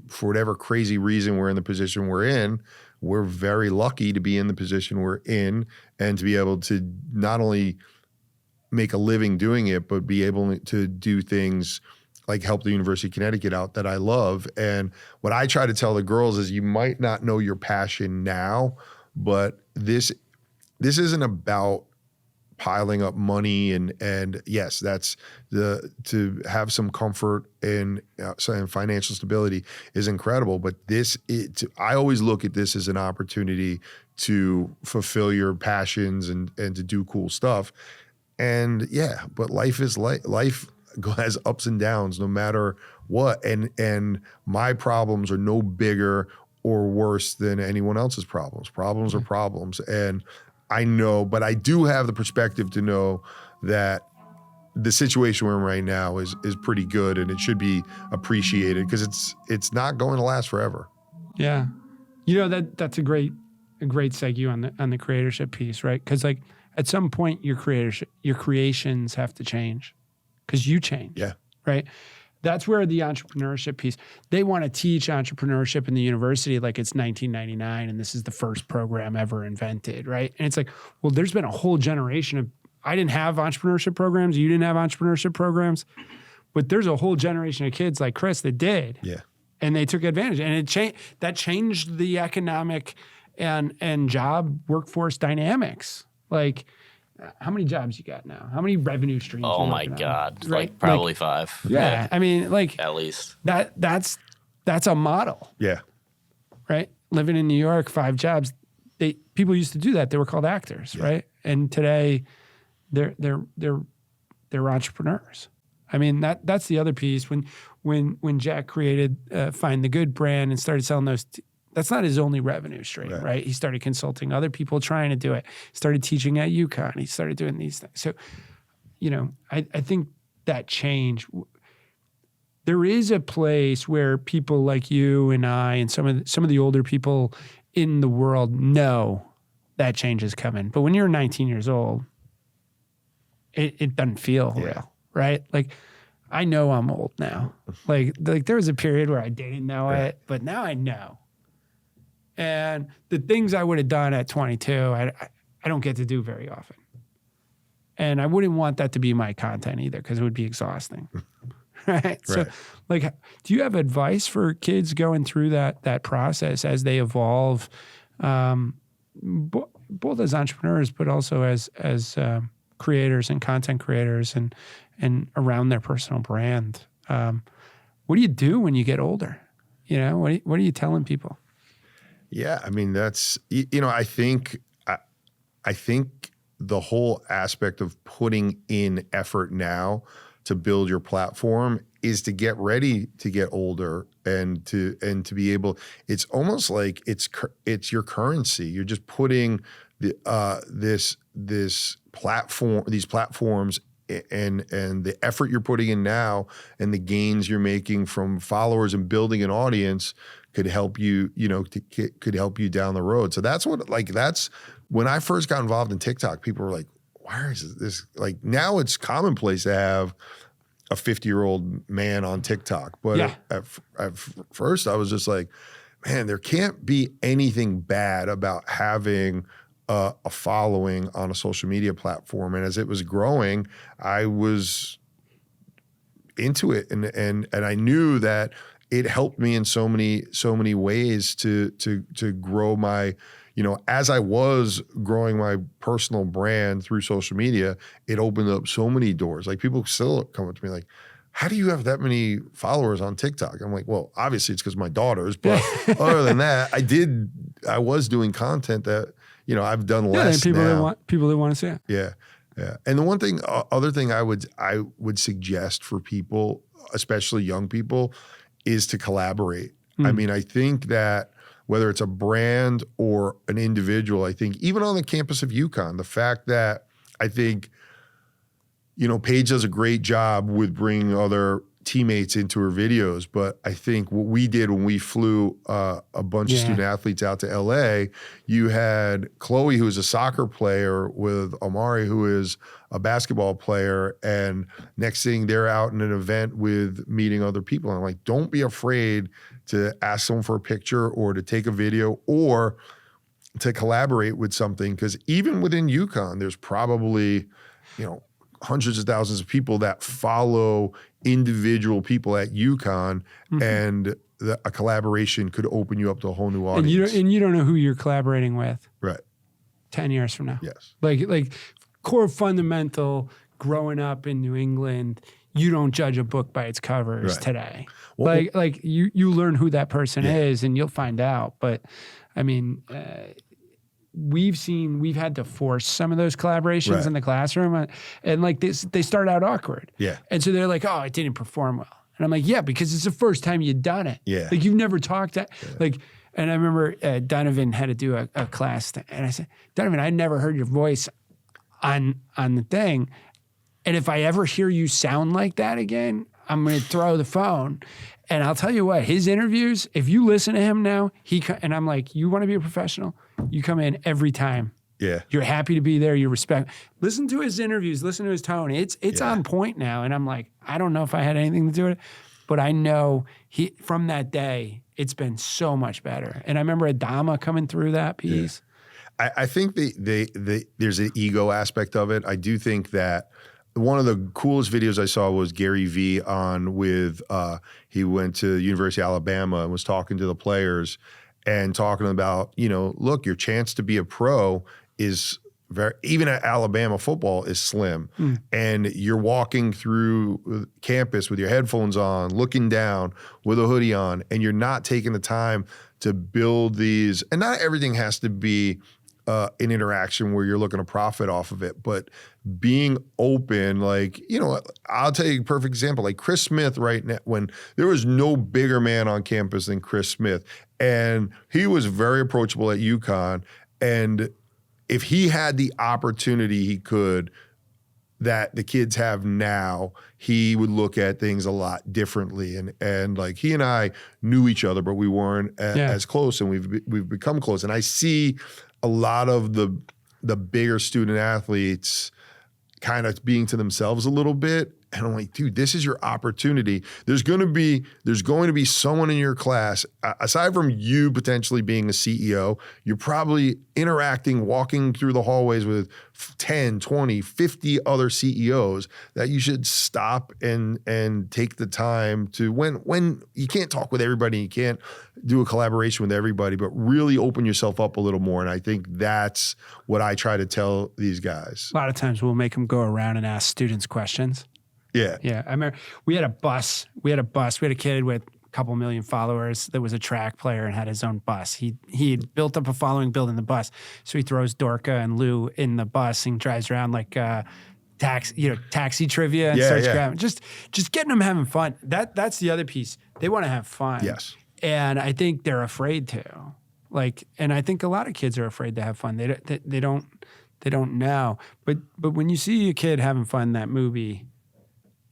[SPEAKER 3] for whatever crazy reason we're in the position we're in, we're very lucky to be in the position we're in and to be able to not only make a living doing it, but be able to do things like help the University of Connecticut out that I love. And what I try to tell the girls is you might not know your passion now, but this isn't about piling up money and yes, that's to have some comfort and financial stability is incredible. But I always look at this as an opportunity to fulfill your passions and to do cool stuff. And yeah, but life has ups and downs no matter what. And my problems are no bigger or worse than anyone else's problems. Problems are problems. And I know, but I do have the perspective to know that the situation we're in right now is pretty good and it should be appreciated because it's not going to last forever.
[SPEAKER 1] Yeah. That's a great segue on the creatorship piece, right? Because like at some point your creations have to change because you change.
[SPEAKER 3] Yeah.
[SPEAKER 1] Right. That's where the entrepreneurship piece, they want to teach entrepreneurship in the university like it's 1999 and this is the first program ever invented, right? And it's like, well, there's been a whole generation of, I didn't have entrepreneurship programs, you didn't have entrepreneurship programs, but there's a whole generation of kids like Chris that did.
[SPEAKER 3] Yeah.
[SPEAKER 1] And they took advantage. And that changed the economic and job workforce dynamics. Like, how many jobs you got now? How many revenue streams?
[SPEAKER 2] Oh my God.
[SPEAKER 1] Right?
[SPEAKER 2] Like probably 5.
[SPEAKER 1] Yeah. I mean, like
[SPEAKER 2] at least.
[SPEAKER 1] That's a model.
[SPEAKER 3] Yeah.
[SPEAKER 1] Right? Living in New York, 5 jobs. People used to do that. They were called actors, right? And today they're entrepreneurs. I mean, that's the other piece. When Jack created Find the Good brand and started selling those, that's not his only revenue stream, right? He started consulting other people trying to do it. Started teaching at UConn. He started doing these things. So, I think that change. There is a place where people like you and I and some of the older people in the world know that change is coming. But when you're 19 years old, it doesn't feel real, right? Like, I know I'm old now. Like there was a period where I didn't know it, but now I know. And the things I would have done at 22, I don't get to do very often. And I wouldn't want that to be my content either because it would be exhausting. Right? So, like, do you have advice for kids going through that process as they evolve, both as entrepreneurs, but also as creators and content creators and around their personal brand? what do you do when you get older? You know, what are you telling people?
[SPEAKER 3] Yeah, I mean, that's, you know, I think the whole aspect of putting in effort now to build your platform is to get ready to get older and to be able, it's almost like it's your currency. You're just putting these platforms and the effort you're putting in now and the gains you're making from followers and building an audience could help you, could help you down the road. So that's when I first got involved in TikTok, people were like, why is this, like, now it's commonplace to have a 50-year-old man on TikTok. But at first I was just like, man, there can't be anything bad about having a following on a social media platform. And as it was growing, I was into it, and I knew that it helped me in so many ways to grow my, as I was growing my personal brand through social media, it opened up so many doors. Like, people still come up to me like, how do you have that many followers on TikTok? I'm like, well, obviously it's because my daughters, but other than that, I was doing content that, I've done less
[SPEAKER 1] people
[SPEAKER 3] now.
[SPEAKER 1] People that want to see it.
[SPEAKER 3] Yeah. Yeah. And the other thing I would suggest for people, especially young people, is to collaborate. I mean, I think that whether it's a brand or an individual, I think even on the campus of UConn, the fact that I think, Paige does a great job with bringing other teammates into her videos, but I think what we did when we flew a bunch of student athletes out to LA, you had Chloe, who is a soccer player, with Amari, who is a basketball player, and next thing they're out in an event with meeting other people. And I'm like, don't be afraid to ask someone for a picture or to take a video or to collaborate with something, because even within UConn, there's probably, hundreds of thousands of people that follow individual people at UConn, and a collaboration could open you up to a whole new audience.
[SPEAKER 1] And you don't know who you're collaborating with.
[SPEAKER 3] Right.
[SPEAKER 1] 10 years from now.
[SPEAKER 3] Yes.
[SPEAKER 1] Like core fundamental growing up in New England, you don't judge a book by its covers today. Well, like you learn who that person is, and you'll find out. But I mean, we've had to force some of those collaborations in the classroom, and like they start out awkward. Yeah. And so they're like, oh, it didn't perform well. And I'm like, yeah, because it's the first time you've done it. Yeah. Like, you've never talked that. Yeah. Like, and I remember Donovan had to do a class, and I said, Donovan, I never heard your voice on the thing. And if I ever hear you sound like that again, I'm going to throw the phone. And I'll tell you what, his interviews, if you listen to him now, and I'm like, you want to be a professional? You come in every time. Yeah. You're happy to be there. You respect. Listen to his interviews. Listen to his tone. It's on point now. And I'm like, I don't know if I had anything to do with it, but I know from that day, it's been so much better. And I remember Adama coming through that piece.
[SPEAKER 3] Yeah. I think there's an ego aspect of it. I do think that one of the coolest videos I saw was Gary Vee he went to University of Alabama and was talking to the players and talking about, look, your chance to be a pro is even at Alabama football is slim. And you're walking through campus with your headphones on, looking down with a hoodie on, and you're not taking the time to build these. And not everything has to be an interaction where you're looking to profit off of it, but being open, like, I'll tell you a perfect example, like Chris Smith right now, when there was no bigger man on campus than Chris Smith, and he was very approachable at UConn, and if he had the opportunity he could that the kids have now, he would look at things a lot differently. And like, he and I knew each other, but we weren't as close, and we've become close. And I see a lot of the bigger student athletes kind of being to themselves a little bit. And I'm like, dude, this is your opportunity. There's going to be someone in your class, aside from you potentially being a CEO, you're probably interacting, walking through the hallways with 10, 20, 50 other CEOs that you should stop and take the time to, when you can't talk with everybody, you can't do a collaboration with everybody, but really open yourself up a little more. And I think that's what I try to tell these guys.
[SPEAKER 1] A lot of times we'll make them go around and ask students questions.
[SPEAKER 3] Yeah.
[SPEAKER 1] Yeah. I remember we had a bus. We had a kid with a couple million followers that was a track player and had his own bus. He had built up a following building the bus. So he throws Dorca and Lou in the bus and drives around like taxi trivia and starts grabbing, just getting them having fun. That's the other piece. They want to have fun.
[SPEAKER 3] Yes.
[SPEAKER 1] And I think they're afraid to. And I think a lot of kids are afraid to have fun. They don't know. But when you see a kid having fun in that movie,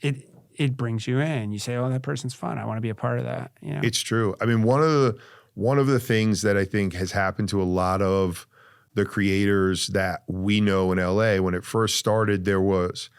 [SPEAKER 1] it brings you in. You say, "Oh, that person's fun. I want to be a part of that." You know?
[SPEAKER 3] It's true. I mean, one of the things that I think has happened to a lot of the creators that we know in LA, when it first started, there was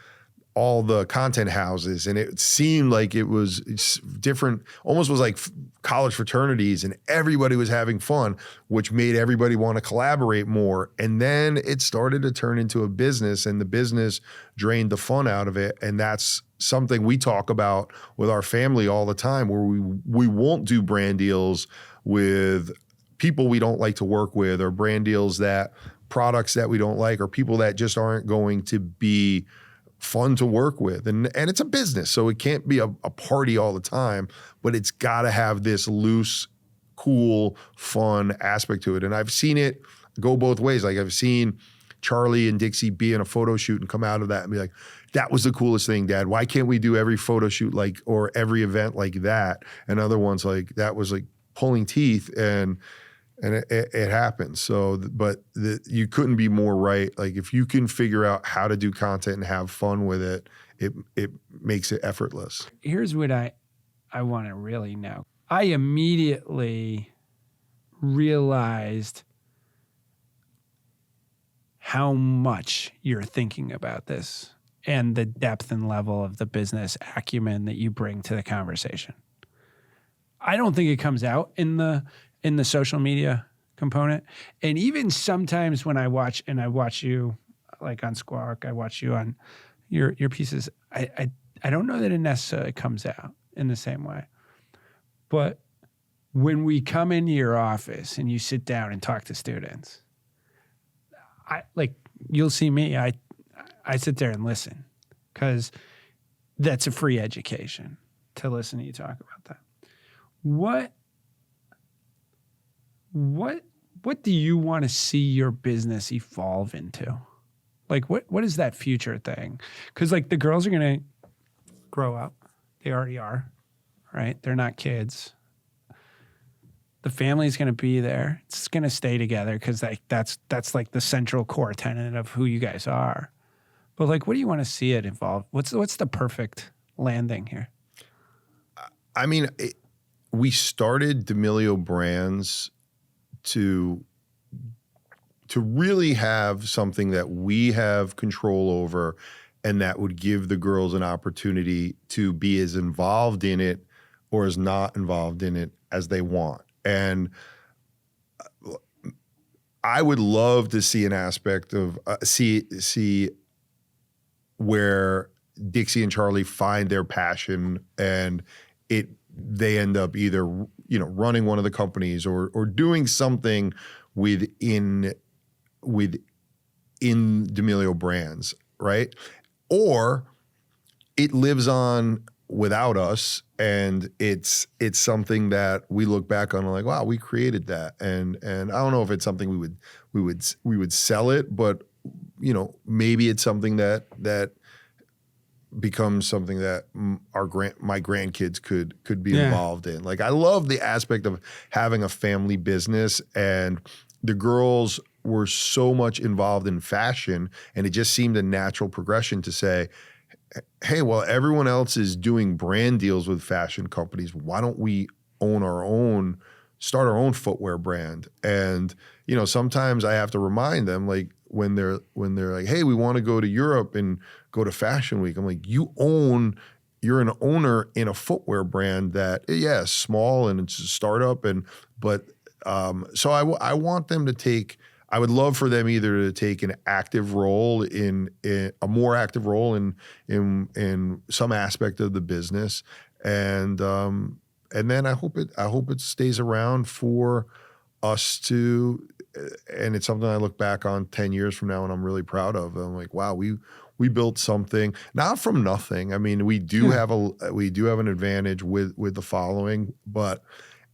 [SPEAKER 3] all the content houses, and it seemed like it's different, almost was like college fraternities, and everybody was having fun, which made everybody want to collaborate more. And then it started to turn into a business, and the business drained the fun out of it. And that's something we talk about with our family all the time, where we won't do brand deals with people we don't like to work with, or brand deals products that we don't like, or people that just aren't going to be fun to work with. And it's a business, so it can't be a party all the time, but it's got to have this loose, cool, fun aspect to it. And I've seen it go both ways. Like I've seen Charli and Dixie be in a photo shoot and come out of that and be like, "That was the coolest thing, Dad. Why can't we do every photo shoot or every event like that?" And other ones like, "That was like pulling teeth," and it happens. So, but you couldn't be more right. Like if you can figure out how to do content and have fun with it, it makes it effortless.
[SPEAKER 1] Here's what I want to really know. I immediately realized how much you're thinking about this and the depth and level of the business acumen that you bring to the conversation. I don't think it comes out in the social media component. And even sometimes when I watch you like on Squawk, I watch you on your pieces, I don't know that it necessarily comes out in the same way. But when we come into your office and you sit down and talk to students, you'll see me, I sit there and listen, because that's a free education to listen to you talk about that. What do you want to see your business evolve into? Like what is that future thing? Because like the girls are going to grow up. They already are, right? They're not kids. The family's going to be there. It's going to stay together because that's like the central core tenet of who you guys are. But like, what do you want to see it evolve? What's the perfect landing here?
[SPEAKER 3] I mean, we started D'Amelio Brands to really have something that we have control over, and that would give the girls an opportunity to be as involved in it or as not involved in it as they want. And I would love to see an aspect of see where Dixie and Charli find their passion, and they end up either running one of the companies or doing something within D'Amelio Brands, right? Or it lives on without us, and it's something that we look back on and like, wow, we created that. And I don't know if it's something we would sell it, but maybe it's something that becomes something that my grandkids could be involved in. Like I love the aspect of having a family business, and the girls were so much involved in fashion, and it just seemed a natural progression to say, hey, well, everyone else is doing brand deals with fashion companies. Why don't we start our own footwear brand? And, sometimes I have to remind them, like when they're like, hey, we want to go to Europe and go to Fashion Week. I'm like, you're an owner in a footwear brand that, is small and it's a startup. So I want them to I would love for them either to take an active role in a more active role in some aspect of the business, and then I hope it stays around for us to, and it's something I look back on 10 years from now and I'm really proud of. I'm like, wow, we built something not from nothing. I mean, we do have an advantage with the following, but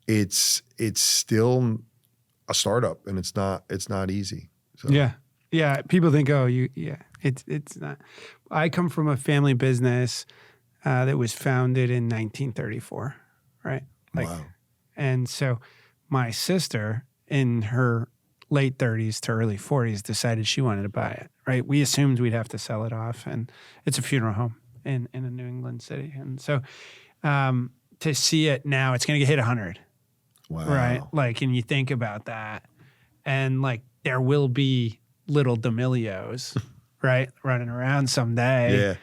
[SPEAKER 3] it's still a startup and it's not easy. So.
[SPEAKER 1] Yeah. People think, it's not. I come from a family business that was founded in 1934, right?
[SPEAKER 3] Wow.
[SPEAKER 1] And so my sister in her late 30s to early 40s decided she wanted to buy it, right? We assumed we'd have to sell it off, and it's a funeral home in a New England city. And so to see it now, it's going to hit 100.
[SPEAKER 3] Wow.
[SPEAKER 1] Right? Like, and you think about that, and like there will be little D'Amelios, right, running around someday.
[SPEAKER 3] Yeah.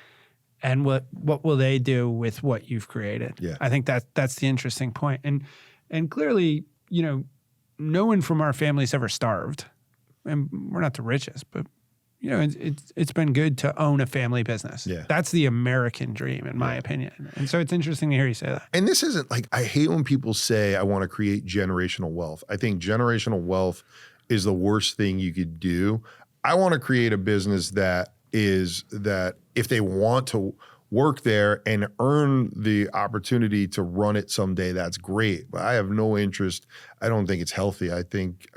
[SPEAKER 1] And what will they do with what you've created?
[SPEAKER 3] Yeah.
[SPEAKER 1] I think that's the interesting point. And clearly, no one from our family's ever starved, and we're not the richest, but it's been good to own a family business.
[SPEAKER 3] Yeah.
[SPEAKER 1] That's the American dream, in my opinion. And so it's interesting to hear you say that.
[SPEAKER 3] And this isn't like, I hate when people say I want to create generational wealth. I think generational wealth is the worst thing you could do. I want to create a business that if they want to work there and earn the opportunity to run it someday, that's great. But I have no interest. I don't think it's healthy. I think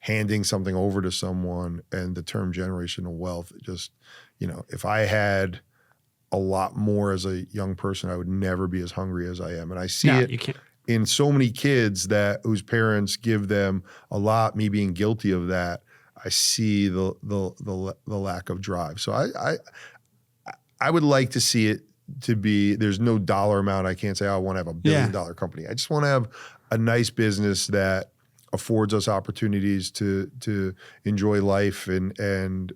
[SPEAKER 3] handing something over to someone, and the term generational wealth, just, if I had a lot more as a young person, I would never be as hungry as I am. And I see it in so many kids whose parents give them a lot, me being guilty of that. I see the lack of drive. So I would like to see it to be, there's no dollar amount. I can't say, I want to have $1 billion company. I just want to have a nice business that affords us opportunities to enjoy life, and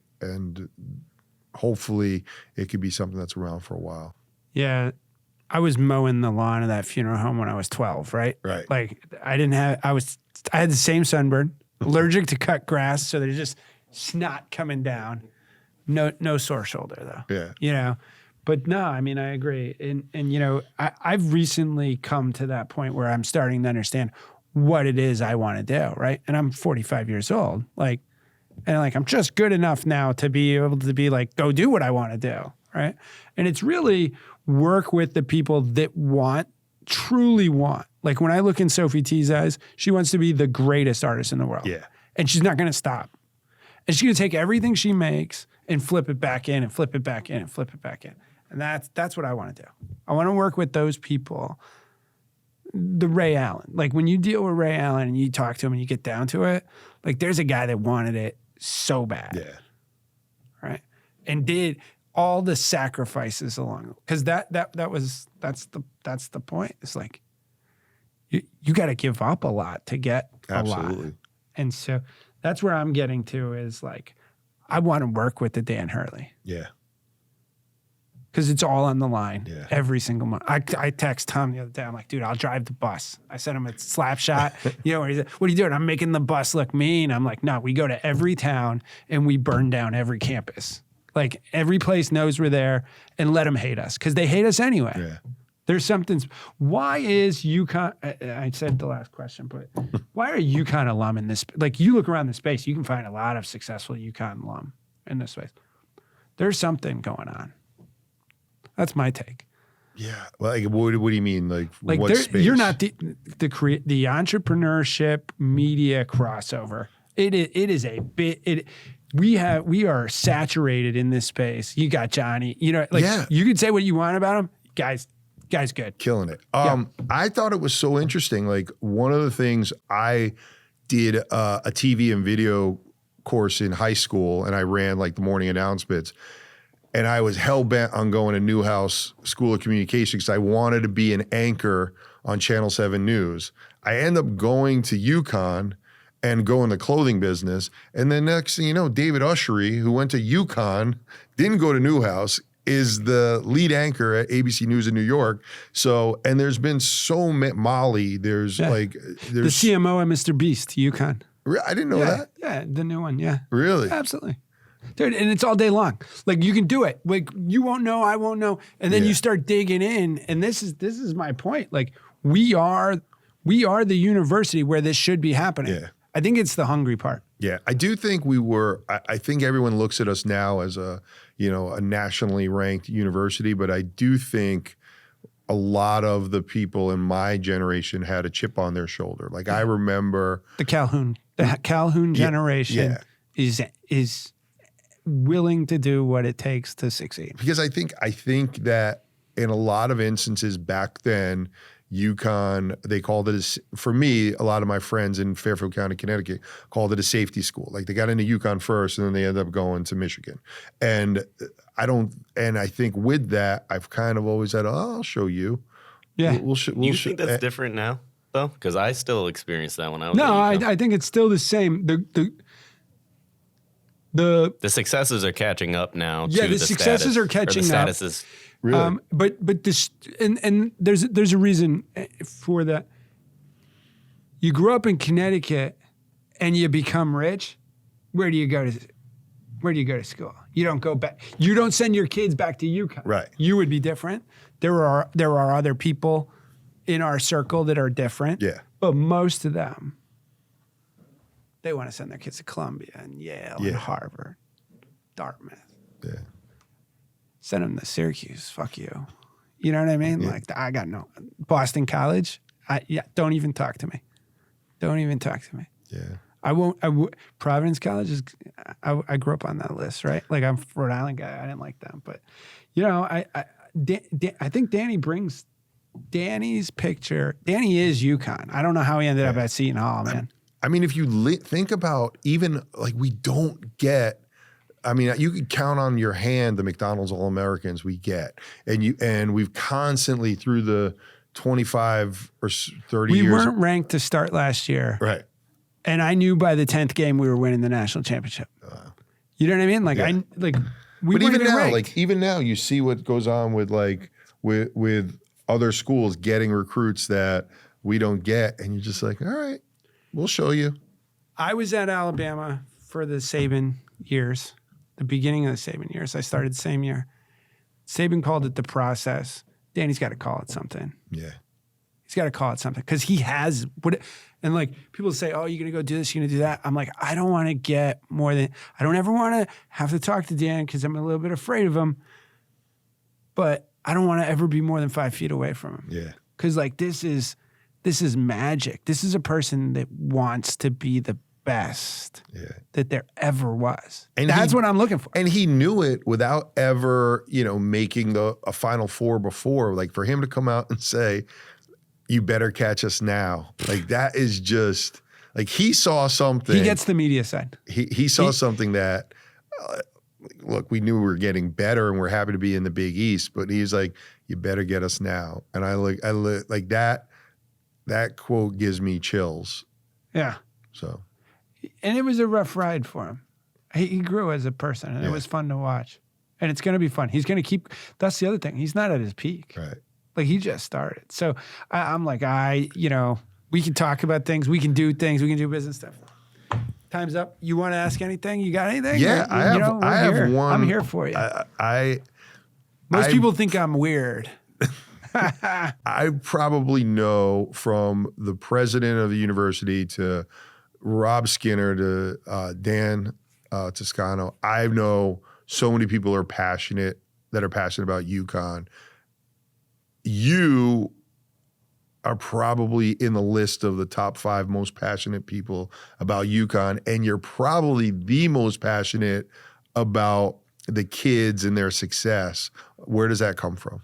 [SPEAKER 3] hopefully it could be something that's around for a while.
[SPEAKER 1] Yeah. I was mowing the lawn of that funeral home when I was 12, right?
[SPEAKER 3] Right.
[SPEAKER 1] Like I had the same sunburn, allergic to cut grass. So there's just snot coming down. No sore shoulder though.
[SPEAKER 3] Yeah.
[SPEAKER 1] But no, I mean, I agree. And I've recently come to that point where I'm starting to understand what it is I want to do. Right. And I'm 45 years old. I'm just good enough now to be able to be like, go do what I want to do. Right. And it's really work with the people that truly want. Like when I look in Sophie T's eyes, she wants to be the greatest artist in the world.
[SPEAKER 3] Yeah.
[SPEAKER 1] And she's not going to stop. And she's going to take everything she makes and flip it back in and flip it back in and flip it back in. And that's what I want to do. I want to work with those people. The Ray Allen. Like when you deal with Ray Allen and you talk to him and you get down to it, like there's a guy that wanted it so bad.
[SPEAKER 3] Yeah.
[SPEAKER 1] Right. And did all the sacrifices along, because that's the point. It's like you got to give up a lot to get a lot. And so that's where I'm getting to, is like I want to work with the Dan Hurley.
[SPEAKER 3] Yeah.
[SPEAKER 1] Because it's all on the line every single month. I text Tom the other day. I'm like, dude, I'll drive the bus. I sent him a slap shot. Where he's like, what are you doing? I'm making the bus look mean. I'm like, no, we go to every town and we burn down every campus. Like every place knows we're there, and let them hate us, because they hate us anyway.
[SPEAKER 3] Yeah.
[SPEAKER 1] There's something. Why is UConn? I said the last question, but why are UConn alum in this? Like you look around the space, you can find a lot of successful UConn alum in this space. There's something going on. That's my take.
[SPEAKER 3] Yeah. Well, like, what do you mean? Like what space?
[SPEAKER 1] You're not the entrepreneurship media crossover. It is a bit. We are saturated in this space. You got Johnny. You could say what you want about him. Guy's good.
[SPEAKER 3] Killing it. I thought it was so interesting. Like one of the things, I did a TV and video course in high school, and I ran like the morning announcements. And I was hell-bent on going to Newhouse School of Communications because I wanted to be an anchor on Channel 7 News. I end up going to UConn and go in the clothing business. And then next thing you know, David Ushery, who went to UConn, didn't go to Newhouse, is the lead anchor at ABC News in New York. So, and there's been so many, Molly, there's
[SPEAKER 1] the CMO at Mr. Beast, UConn.
[SPEAKER 3] I didn't know that.
[SPEAKER 1] Yeah, the new one, yeah.
[SPEAKER 3] Really?
[SPEAKER 1] Absolutely. Dude, and it's all day long. Like you can do it. Like you won't know, I won't know. And then you start digging in. And this is my point. Like we are we are the university where this should be happening.
[SPEAKER 3] Yeah.
[SPEAKER 1] I think it's the hungry part.
[SPEAKER 3] Yeah, I do think I think everyone looks at us now as a nationally ranked university, but I do think a lot of the people in my generation had a chip on their shoulder. Like I remember
[SPEAKER 1] The Calhoun generation is willing to do what it takes to succeed.
[SPEAKER 3] Because I think that in a lot of instances back then, UConn, they called it, for me, a lot of my friends in Fairfield County, Connecticut, called it a safety school. Like they got into UConn first and then they ended up going to Michigan. And I think with that, I've kind of always said, I'll show you.
[SPEAKER 1] Yeah.
[SPEAKER 2] You think that's different now, though? Because I still experienced that when I was
[SPEAKER 1] I think it's still the same.
[SPEAKER 2] The successes are catching up now.
[SPEAKER 1] Yeah,
[SPEAKER 2] to
[SPEAKER 1] the successes
[SPEAKER 2] status,
[SPEAKER 1] are catching
[SPEAKER 2] or the
[SPEAKER 1] up.
[SPEAKER 2] statuses.
[SPEAKER 3] Really?
[SPEAKER 1] But this and there's a reason for that. You grew up in Connecticut and you become rich. Where do you go to school? You don't go back. You don't send your kids back to UConn.
[SPEAKER 3] Right.
[SPEAKER 1] You would be different. There are other people in our circle that are different.
[SPEAKER 3] Yeah.
[SPEAKER 1] But most of them, they want to send their kids to Columbia and Yale and Harvard, Dartmouth.
[SPEAKER 3] Yeah.
[SPEAKER 1] Send them to Syracuse. Fuck you. You know what I mean?
[SPEAKER 3] Yeah.
[SPEAKER 1] Like I got no Boston College. Don't even talk to me. Don't even talk to me.
[SPEAKER 3] Yeah.
[SPEAKER 1] I won't. Providence College is. I grew up on that list, right? Like I'm a Rhode Island guy. I didn't like them, but I think Danny brings Danny's picture. Danny is UConn. I don't know how he ended up at Seton Hall, man.
[SPEAKER 3] I mean, if you think about even like we don't get. I mean, you could count on your hand the McDonald's All-Americans we get, and we've constantly through the 25 or 30 years.
[SPEAKER 1] We weren't ranked to start last year,
[SPEAKER 3] Right.
[SPEAKER 1] And I knew by the 10th game we were winning the national championship. You know what I mean? Like we
[SPEAKER 3] But
[SPEAKER 1] weren't
[SPEAKER 3] even now,
[SPEAKER 1] ranked.
[SPEAKER 3] even now, you see what goes on with with other schools getting recruits that we don't get, and you're just like, all right, we'll show you.
[SPEAKER 1] I was at Alabama for the Saban years, the beginning of the Saban years. I started the same year. Saban called it the process. Danny's got to call it something.
[SPEAKER 3] Yeah.
[SPEAKER 1] He's got to call it something because he has what. And like people say, oh, you're going to go do this, you're going to do that. I'm like, I don't want to get more than, I don't ever want to have to talk to Dan because I'm a little bit afraid of him. But I don't want to ever be more than 5 feet away from him.
[SPEAKER 3] Yeah.
[SPEAKER 1] Because like this is magic. This is a person that wants to be the best that there ever was. And that's what I'm looking for.
[SPEAKER 3] And he knew it without ever, making a Final Four before. Like for him to come out and say, you better catch us now. Like that is just like he saw something.
[SPEAKER 1] He gets the media side.
[SPEAKER 3] He saw something that, look, we knew we were getting better and we're happy to be in the Big East, but he's like, you better get us now. And I like that quote gives me chills.
[SPEAKER 1] Yeah.
[SPEAKER 3] So.
[SPEAKER 1] And it was a rough ride for him. He grew as a person and it was fun to watch. And it's going to be fun. He's going to keep, that's the other thing. He's not at his peak.
[SPEAKER 3] Right.
[SPEAKER 1] Like he just started. So I'm like, we can talk about things. We can do things. We can do business stuff. Time's up. You want to ask anything? You got anything?
[SPEAKER 3] Yeah, I have one.
[SPEAKER 1] I'm here for you. Most people think I'm weird.
[SPEAKER 3] I probably know from the president of the university to Rob Skinner to Dan Toscano. I know so many people are passionate about UConn. You are probably in the list of the top 5 most passionate people about UConn, and you're probably the most passionate about the kids and their success. Where does that come from?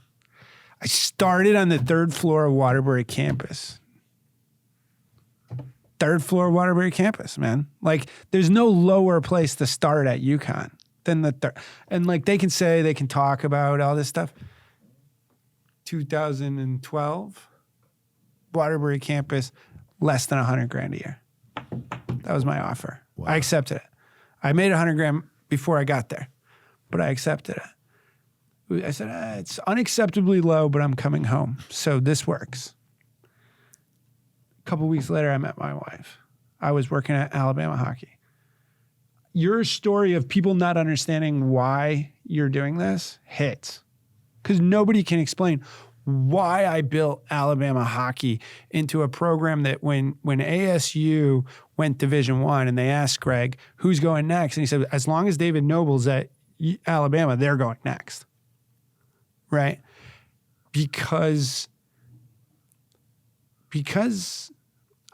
[SPEAKER 1] I started on the 3rd floor of Waterbury campus. 3rd floor of Waterbury campus, man. Like, there's no lower place to start at UConn than the 3rd. And like, they can talk about all this stuff. 2012, Waterbury campus, less than $100,000 a year. That was my offer. Wow. I accepted it. I made $100,000 before I got there, but I accepted it. I said, it's unacceptably low, but I'm coming home. So this works. A couple weeks later, I met my wife. I was working at Alabama hockey. Your story of people not understanding why you're doing this hits. Because nobody can explain why I built Alabama hockey into a program that when ASU went Division I and they asked Greg, who's going next? And he said, as long as David Noble's at Alabama, they're going next, right? Because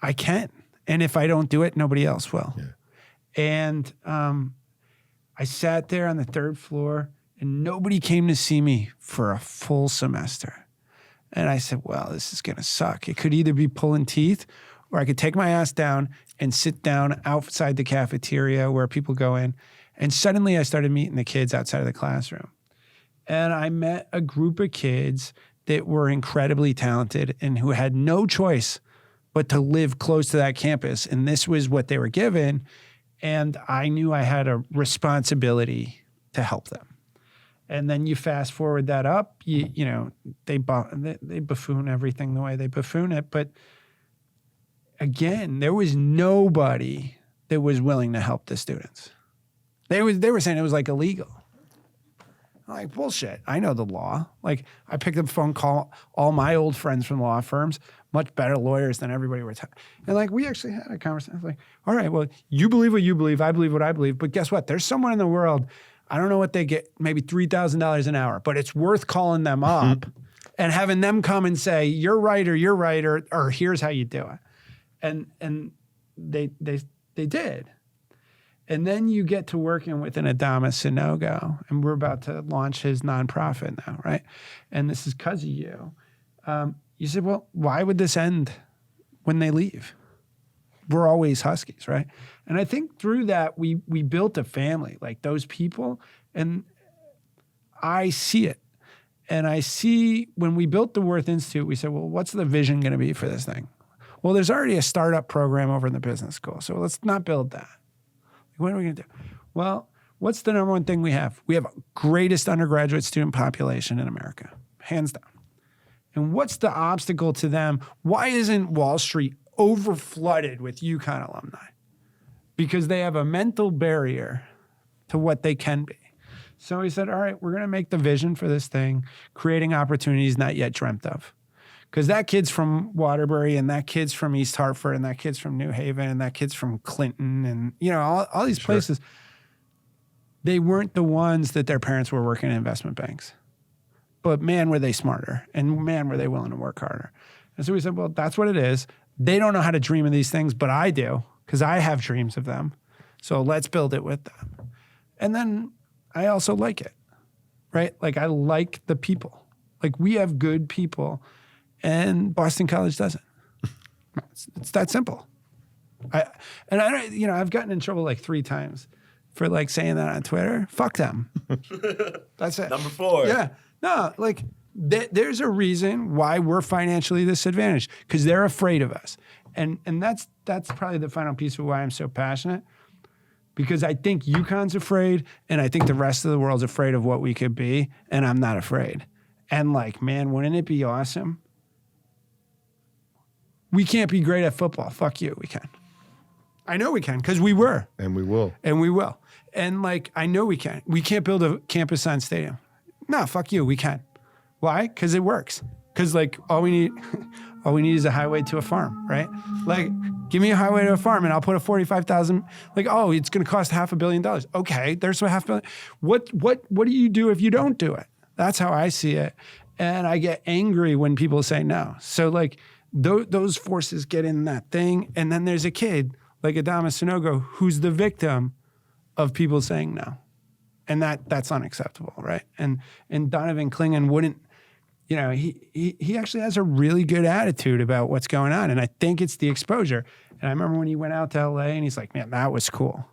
[SPEAKER 1] I can. And if I don't do it, nobody else will. Yeah. And I sat there on the third floor and nobody came to see me for a full semester. And I said, well, this is going to suck. It could either be pulling teeth or I could take my ass down and sit down outside the cafeteria where people go in. And suddenly I started meeting the kids outside of the classroom. And I met a group of kids that were incredibly talented and who had no choice but to live close to that campus. And this was what they were given. And I knew I had a responsibility to help them. And then you fast forward that up, you know, they buffoon everything the way they buffoon it. But again, there was nobody that was willing to help the students. They were saying it was like illegal. I'm like, bullshit. I know the law. Like, I picked up the phone, call all my old friends from law firms, much better lawyers than everybody were. And like, we actually had a conversation. I was like, all right, well, you believe what you believe. I believe what I believe. But guess what? There's someone in the world, I don't know what they get, maybe $3,000 an hour, but it's worth calling them up and having them come and say, you're right, or here's how you do it. And they did. And then you get to working with an Adama Sinogo, and we're about to launch his nonprofit now, right? And this is because of you. You said, well, why would this end when they leave? We're always Huskies, right? And I think through that, we built a family, like those people, and I see it. And I see when we built the Worth Institute, we said, well, what's the vision going to be for this thing? Well, there's already a startup program over in the business school, so let's not build that. What are we going to do? Well, what's the number one thing we have? We have greatest undergraduate student population in America, hands down. And what's the obstacle to them? Why isn't Wall Street overflooded with UConn alumni? Because they have a mental barrier to what they can be. So we said, all right, we're going to make the vision for this thing, creating opportunities not yet dreamt of. Because that kid's from Waterbury, and that kid's from East Hartford, and that kid's from New Haven, and that kid's from Clinton, and you know, all these places. They weren't the ones that their parents were working in investment banks. But man, were they smarter, and man, were they willing to work harder. And so we said, well, that's what it is. They don't know how to dream of these things, but I do, because I have dreams of them. So let's build it with them. And then I also like it, right? Like, I like the people. Like, we have good people, and Boston College doesn't. It's that simple. I've gotten in trouble like 3 times for like saying that on Twitter. Fuck them. That's it.
[SPEAKER 2] Number 4.
[SPEAKER 1] Yeah. No, like there's a reason why we're financially disadvantaged, because they're afraid of us. And that's probably the final piece of why I'm so passionate, because I think UConn's afraid, and I think the rest of the world's afraid of what we could be, and I'm not afraid. And like, man, wouldn't it be awesome? We can't be great at football. Fuck you, we can. I know we can, because we were.
[SPEAKER 3] And we will.
[SPEAKER 1] And we will. And like, I know we can. We can't build a campus science stadium. No, fuck you, we can. Why? Because it works. Because like, all we need is a highway to a farm, right? Like, give me a highway to a farm and I'll put a 45,000, like, oh, it's going to cost $500 million. Okay, there's $500 million. What do you do if you don't do it? That's how I see it. And I get angry when people say no. So like, those forces get in that thing. And then there's a kid like Adama Sinogo who's the victim of people saying no. And that's unacceptable, right? And Donovan Clingan wouldn't, you know, he actually has a really good attitude about what's going on. And I think it's the exposure. And I remember when he went out to LA and he's like, man, that was cool.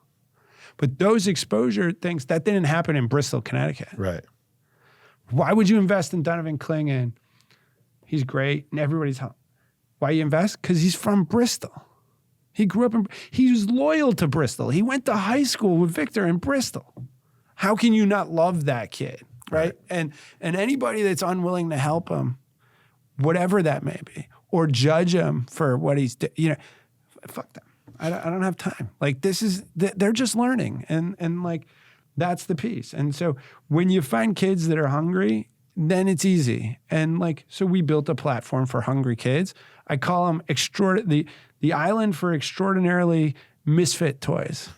[SPEAKER 1] But those exposure things, that didn't happen in Bristol, Connecticut.
[SPEAKER 3] Right.
[SPEAKER 1] Why would you invest in Donovan Clingan? He's great and everybody's home. Why you invest? Because he's from Bristol. He grew up he was loyal to Bristol. He went to high school with Victor in Bristol. How can you not love that kid, right? And anybody that's unwilling to help him, whatever that may be, or judge him for what he's, fuck them. I don't have time. Like, they're just learning, and like, that's the piece. And so when you find kids that are hungry, then it's easy. And like, so we built a platform for hungry kids. I call them the island for extraordinarily misfit toys,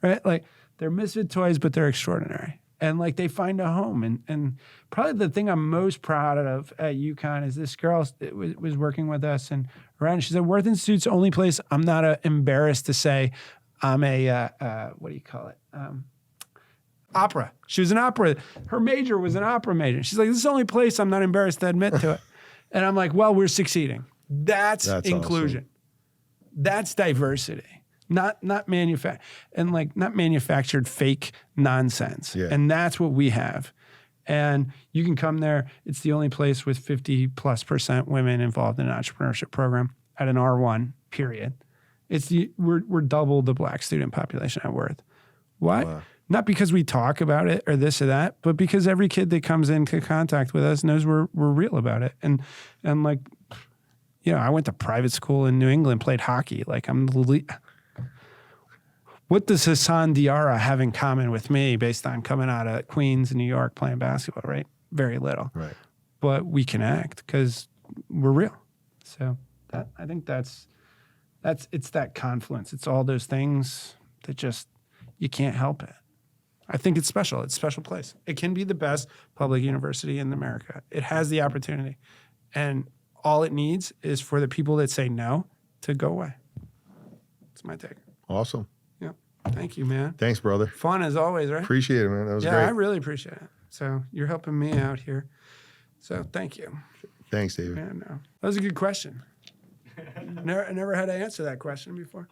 [SPEAKER 1] right? Like they're misfit toys, but they're extraordinary. And like they find a home. And probably the thing I'm most proud of at UConn is this girl was working with us and around. She said, Worth Institute's the only place I'm not embarrassed to say I'm a, what do you call it? Opera. She was an opera. Her major was an opera major. She's like, this is the only place I'm not embarrassed to admit to it. And I'm like, well, we're succeeding. That's inclusion. Awesome. That's diversity. Not manufactured fake nonsense. Yeah. And that's what we have. And you can come there. It's the only place with 50+% women involved in an entrepreneurship program at an R1, period. We're double the black student population at Worth. Why? Wow. Not because we talk about it or this or that, but because every kid that comes into contact with us knows we're real about it. And like, you know, I went to private school in New England, played hockey. Like what does Hassan Diarra have in common with me based on coming out of Queens, New York, playing basketball, right? Very little. Right. But we connect because we're real. So I think it's that confluence. It's all those things that just, you can't help it. I think it's special. It's a special place. It can be the best public university in America. It has the opportunity. And all it needs is for the people that say no to go away. That's my take.
[SPEAKER 3] Awesome.
[SPEAKER 1] Yeah. Thank you, man.
[SPEAKER 3] Thanks, brother.
[SPEAKER 1] Fun as always, right?
[SPEAKER 3] Appreciate it, man. That was great.
[SPEAKER 1] Yeah, I really appreciate it. So you're helping me out here. So thank you.
[SPEAKER 3] Thanks, David.
[SPEAKER 1] Yeah, no. That was a good question. Never had to answer that question before.